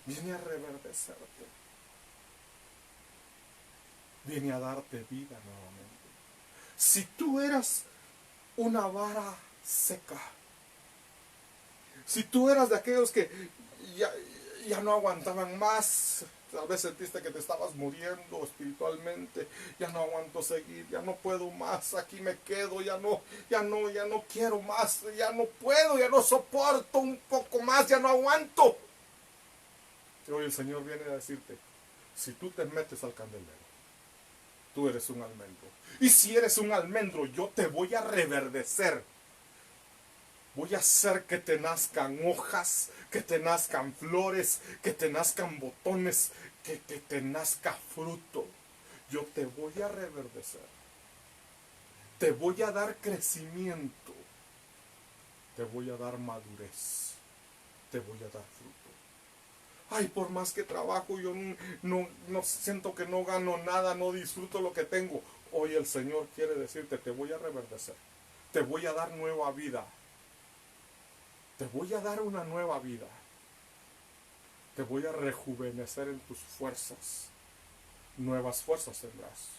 Viene a reverdecerte. Viene a darte vida nuevamente. Si tú eras una vara seca, si tú eras de aquellos que ya no aguantaban más, tal vez sentiste que te estabas muriendo espiritualmente, ya no aguanto seguir, ya no puedo más, aquí me quedo, ya no quiero más, ya no puedo, ya no soporto un poco más, ya no aguanto. Y hoy el Señor viene a decirte, si tú te metes al candelero, tú eres un almendro. Y si eres un almendro, yo te voy a reverdecer. Voy a hacer que te nazcan hojas, que te nazcan flores, que te nazcan botones, que te nazca fruto. Yo te voy a reverdecer. Te voy a dar crecimiento. Te voy a dar madurez. Te voy a dar fruto. Ay, por más que trabajo, yo no siento que no gano nada, no disfruto lo que tengo. Hoy el Señor quiere decirte, te voy a reverdecer. Te voy a dar nueva vida. Te voy a dar una nueva vida. Te voy a rejuvenecer en tus fuerzas. Nuevas fuerzas tendrás.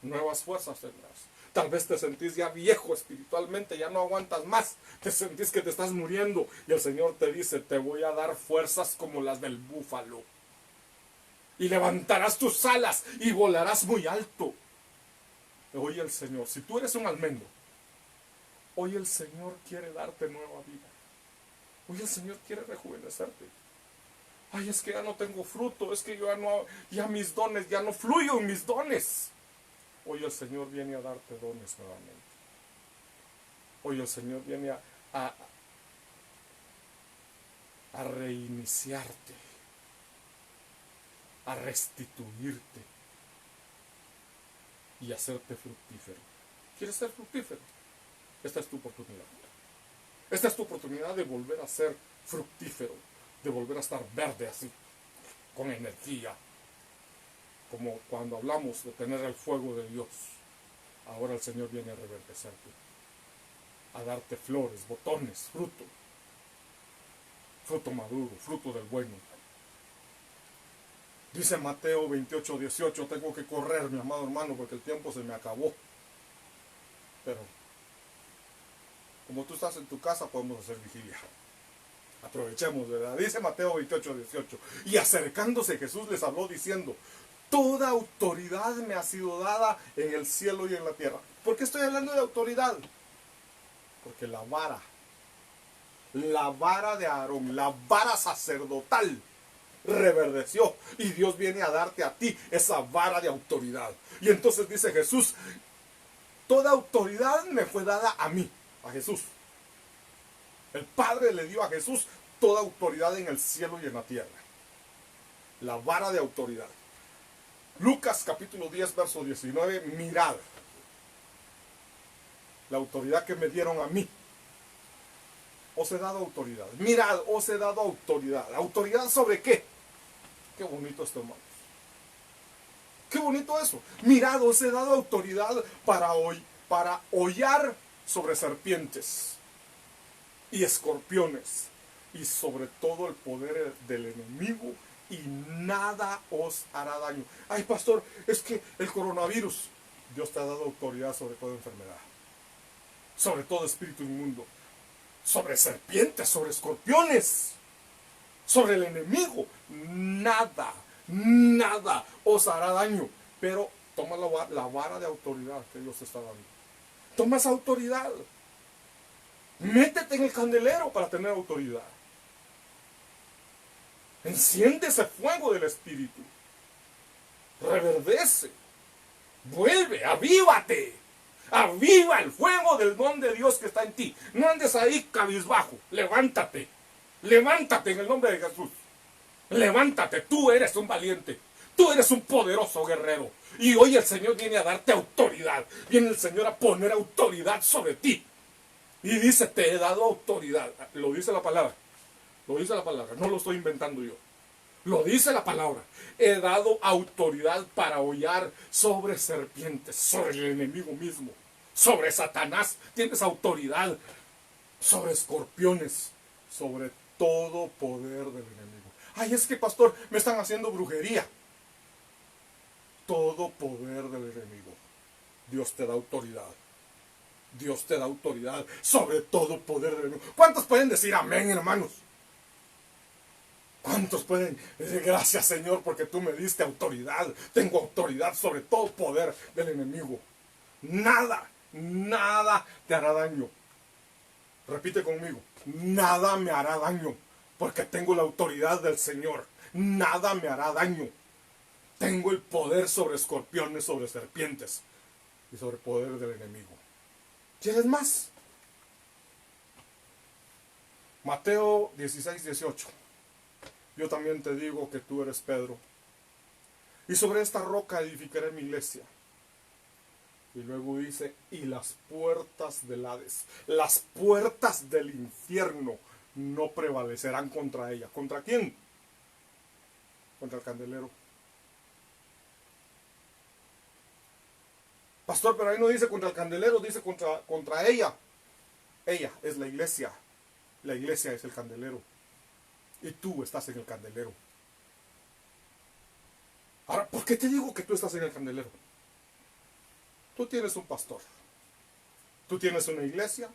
Nuevas fuerzas tendrás. Tal vez te sentís ya viejo espiritualmente, ya no aguantas más. Te sentís que te estás muriendo. Y el Señor te dice, te voy a dar fuerzas como las del búfalo. Y levantarás tus alas y volarás muy alto. Hoy el Señor, si tú eres un almendro, hoy el Señor quiere darte nueva vida. Hoy el Señor quiere rejuvenecerte. Ay, es que ya no tengo fruto, es que yo ya mis dones, ya no fluyo en mis dones. Hoy el Señor viene a darte dones nuevamente. Hoy el Señor viene a reiniciarte, a restituirte y a hacerte fructífero. ¿Quieres ser fructífero? Esta es tu oportunidad. Esta es tu oportunidad de volver a ser fructífero, de volver a estar verde así, con energía. Como cuando hablamos de tener el fuego de Dios. Ahora el Señor viene a reverdecerte, a darte flores, botones, fruto. Fruto maduro, fruto del bueno. Dice Mateo 28:18, tengo que correr, mi amado hermano, porque el tiempo se me acabó. Pero como tú estás en tu casa, podemos hacer vigilia. Aprovechemos, ¿verdad? Dice Mateo 28:18. Y acercándose Jesús les habló diciendo, toda autoridad me ha sido dada en el cielo y en la tierra. ¿Por qué estoy hablando de autoridad? Porque la vara de Aarón, la vara sacerdotal, reverdeció. Y Dios viene a darte a ti esa vara de autoridad. Y entonces dice Jesús, toda autoridad me fue dada a mí, a Jesús. El Padre le dio a Jesús toda autoridad en el cielo y en la tierra. La vara de autoridad. Lucas capítulo 10, verso 19, mirad la autoridad que me dieron a mí. Os he dado autoridad. Mirad, os he dado autoridad. ¿Autoridad sobre qué? Qué bonito esto, hermanos. Qué bonito eso. Mirad, os he dado autoridad para hollar sobre serpientes y escorpiones y sobre todo el poder del enemigo, y nada os hará daño. Ay, pastor, es que el coronavirus, Dios te ha dado autoridad sobre toda enfermedad, sobre todo espíritu inmundo, sobre serpientes, sobre escorpiones, sobre el enemigo. Nada os hará daño. Pero toma la vara de autoridad que Dios te está dando. Toma esa autoridad. Métete en el candelero para tener autoridad. Enciende ese fuego del Espíritu. Reverdece. Vuelve, avívate. Aviva el fuego del don de Dios que está en ti. No andes ahí cabizbajo. Levántate. Levántate en el nombre de Jesús. Levántate. Tú eres un valiente. Tú eres un poderoso guerrero. Y hoy el Señor viene a darte autoridad. Viene el Señor a poner autoridad sobre ti. Y dice, te he dado autoridad. Lo dice la palabra. Lo dice la palabra. No lo estoy inventando yo. Lo dice la palabra. He dado autoridad para hollar sobre serpientes, sobre el enemigo mismo, sobre Satanás. Tienes autoridad sobre escorpiones, sobre todo poder del enemigo. Ay, es que pastor, me están haciendo brujería. Todo poder del enemigo. Dios te da autoridad. Dios te da autoridad sobre todo poder del enemigo. ¿Cuántos pueden decir amén, hermanos? ¿Cuántos pueden decir gracias, Señor, porque tú me diste autoridad? Tengo autoridad sobre todo poder del enemigo. Nada, nada te hará daño. Repite conmigo. Nada me hará daño, porque tengo la autoridad del Señor. Nada me hará daño. Tengo el poder sobre escorpiones, sobre serpientes y sobre el poder del enemigo. ¿Quieres más? Mateo 16, 18. Yo también te digo que tú eres Pedro, y sobre esta roca edificaré mi iglesia. Y luego dice, y las puertas del Hades, las puertas del infierno no prevalecerán contra ella. ¿Contra quién? Contra el candelero. Pastor, pero ahí no dice contra el candelero, dice contra ella. Ella es la iglesia. La iglesia es el candelero. Y tú estás en el candelero. Ahora, ¿por qué te digo que tú estás en el candelero? Tú tienes un pastor. Tú tienes una iglesia.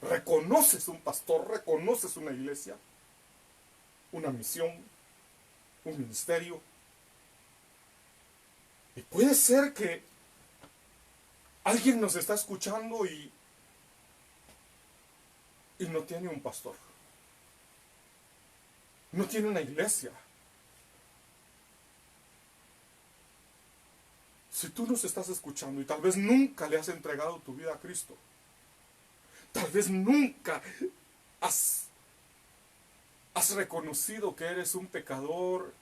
Reconoces un pastor, reconoces una iglesia, una misión, un ministerio. Y puede ser que alguien nos está escuchando y no tiene un pastor. No tiene una iglesia. Si tú nos estás escuchando y tal vez nunca le has entregado tu vida a Cristo, tal vez nunca has reconocido que eres un pecador,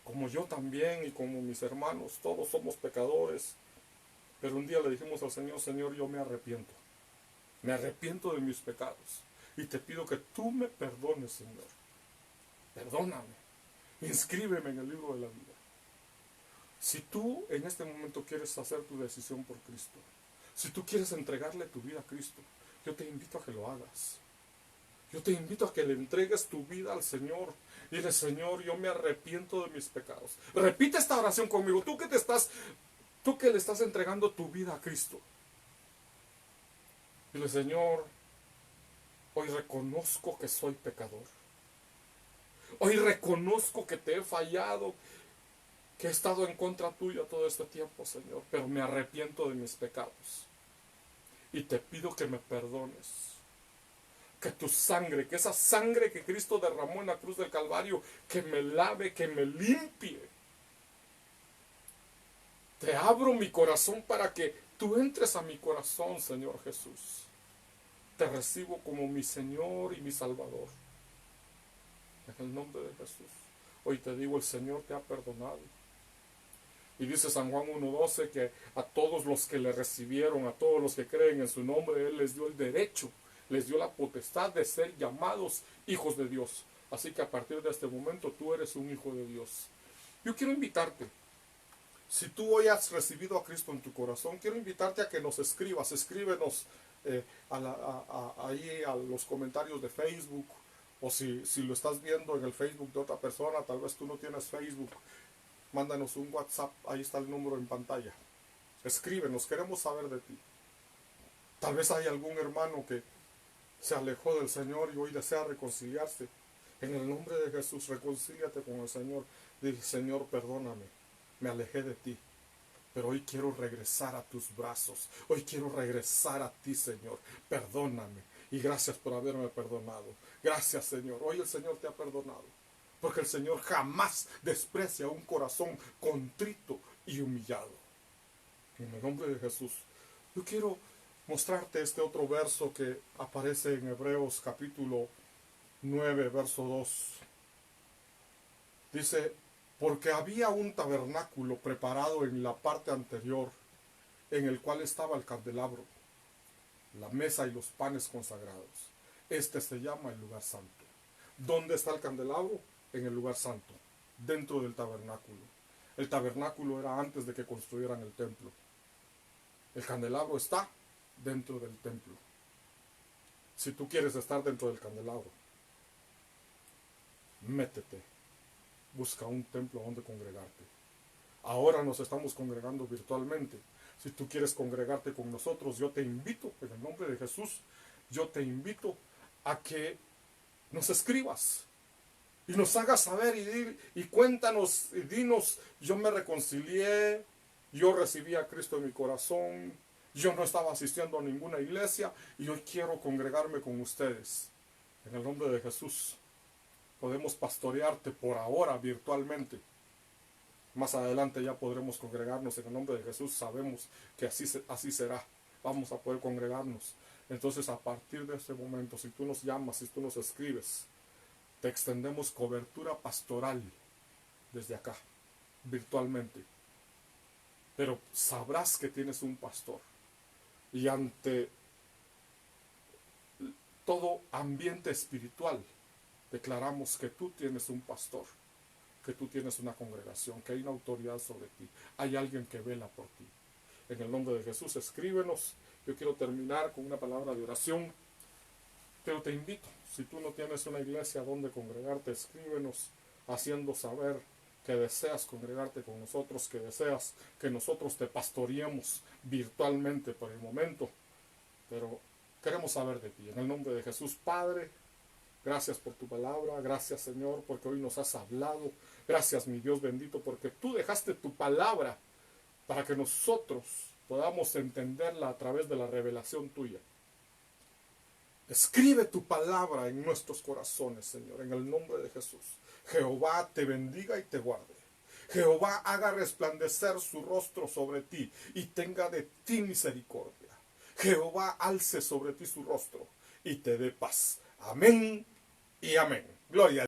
como yo también y como mis hermanos, todos somos pecadores, pero un día le dijimos al Señor, Señor, yo me arrepiento de mis pecados y te pido que tú me perdones, Señor. Perdóname, inscríbeme en el libro de la vida. Si tú en este momento quieres hacer tu decisión por Cristo, si tú quieres entregarle tu vida a Cristo, yo te invito a que lo hagas. Yo te invito a que le entregues tu vida al Señor. Dile, Señor, yo me arrepiento de mis pecados. Repite esta oración conmigo. Tú que le estás entregando tu vida a Cristo. Dile, Señor, hoy reconozco que soy pecador. Hoy reconozco que te he fallado, que he estado en contra tuya todo este tiempo, Señor, pero me arrepiento de mis pecados. Y te pido que me perdones. Que tu sangre, que esa sangre que Cristo derramó en la cruz del Calvario, que me lave, que me limpie. Te abro mi corazón para que tú entres a mi corazón, Señor Jesús. Te recibo como mi Señor y mi Salvador. En el nombre de Jesús. Hoy te digo, el Señor te ha perdonado. Y dice San Juan 1:12 que a todos los que le recibieron, a todos los que creen en su nombre, Él les dio el derecho, les dio la potestad de ser llamados hijos de Dios. Así que a partir de este momento tú eres un hijo de Dios. Yo quiero invitarte, si tú hoy has recibido a Cristo en tu corazón, quiero invitarte a que nos escribas. Escríbenos ahí a los comentarios de Facebook, o si lo estás viendo en el Facebook de otra persona, tal vez tú no tienes Facebook, mándanos un WhatsApp, ahí está el número en pantalla. Escríbenos, queremos saber de ti. Tal vez hay algún hermano que se alejó del Señor y hoy desea reconciliarse. En el nombre de Jesús, reconcíliate con el Señor. Dile, Señor, perdóname, me alejé de ti, pero hoy quiero regresar a tus brazos. Hoy quiero regresar a ti, Señor. Perdóname y gracias por haberme perdonado. Gracias, Señor. Hoy el Señor te ha perdonado, porque el Señor jamás desprecia un corazón contrito y humillado. En el nombre de Jesús, Yo quiero mostrarte este otro verso que aparece en Hebreos capítulo 9, verso 2. Dice, porque había un tabernáculo preparado en la parte anterior, en el cual estaba el candelabro, la mesa y los panes consagrados. Este se llama el lugar santo. ¿Dónde está el candelabro? En el lugar santo, dentro del tabernáculo. El tabernáculo era antes de que construyeran el templo. El candelabro está dentro del templo. Si tú quieres estar dentro del candelabro, métete, busca un templo donde congregarte. Ahora nos estamos congregando virtualmente. Si tú quieres congregarte con nosotros, yo te invito, en el nombre de Jesús, yo te invito a que nos escribas y nos hagas saber y cuéntanos y dinos, yo me reconcilié, yo recibí a Cristo en mi corazón, yo no estaba asistiendo a ninguna iglesia y hoy quiero congregarme con ustedes. En el nombre de Jesús podemos pastorearte por ahora virtualmente. Más adelante ya podremos congregarnos en el nombre de Jesús. Sabemos que así será. Vamos a poder congregarnos. Entonces, a partir de este momento, si tú nos llamas, si tú nos escribes, te extendemos cobertura pastoral desde acá, virtualmente. Pero sabrás que tienes un pastor. Y ante todo ambiente espiritual, declaramos que tú tienes un pastor, que tú tienes una congregación, que hay una autoridad sobre ti, hay alguien que vela por ti. En el nombre de Jesús, escríbenos. Yo quiero terminar con una palabra de oración, pero te invito, si tú no tienes una iglesia donde congregarte, escríbenos haciendo saber que deseas congregarte con nosotros, que deseas que nosotros te pastoreemos virtualmente por el momento, pero queremos saber de ti. En el nombre de Jesús, Padre, gracias por tu palabra, gracias Señor porque hoy nos has hablado, gracias mi Dios bendito porque tú dejaste tu palabra para que nosotros podamos entenderla a través de la revelación tuya. Escribe tu palabra en nuestros corazones, Señor, en el nombre de Jesús. Jehová te bendiga y te guarde. Jehová haga resplandecer su rostro sobre ti y tenga de ti misericordia. Jehová alce sobre ti su rostro y te dé paz. Amén y amén. Gloria a Dios.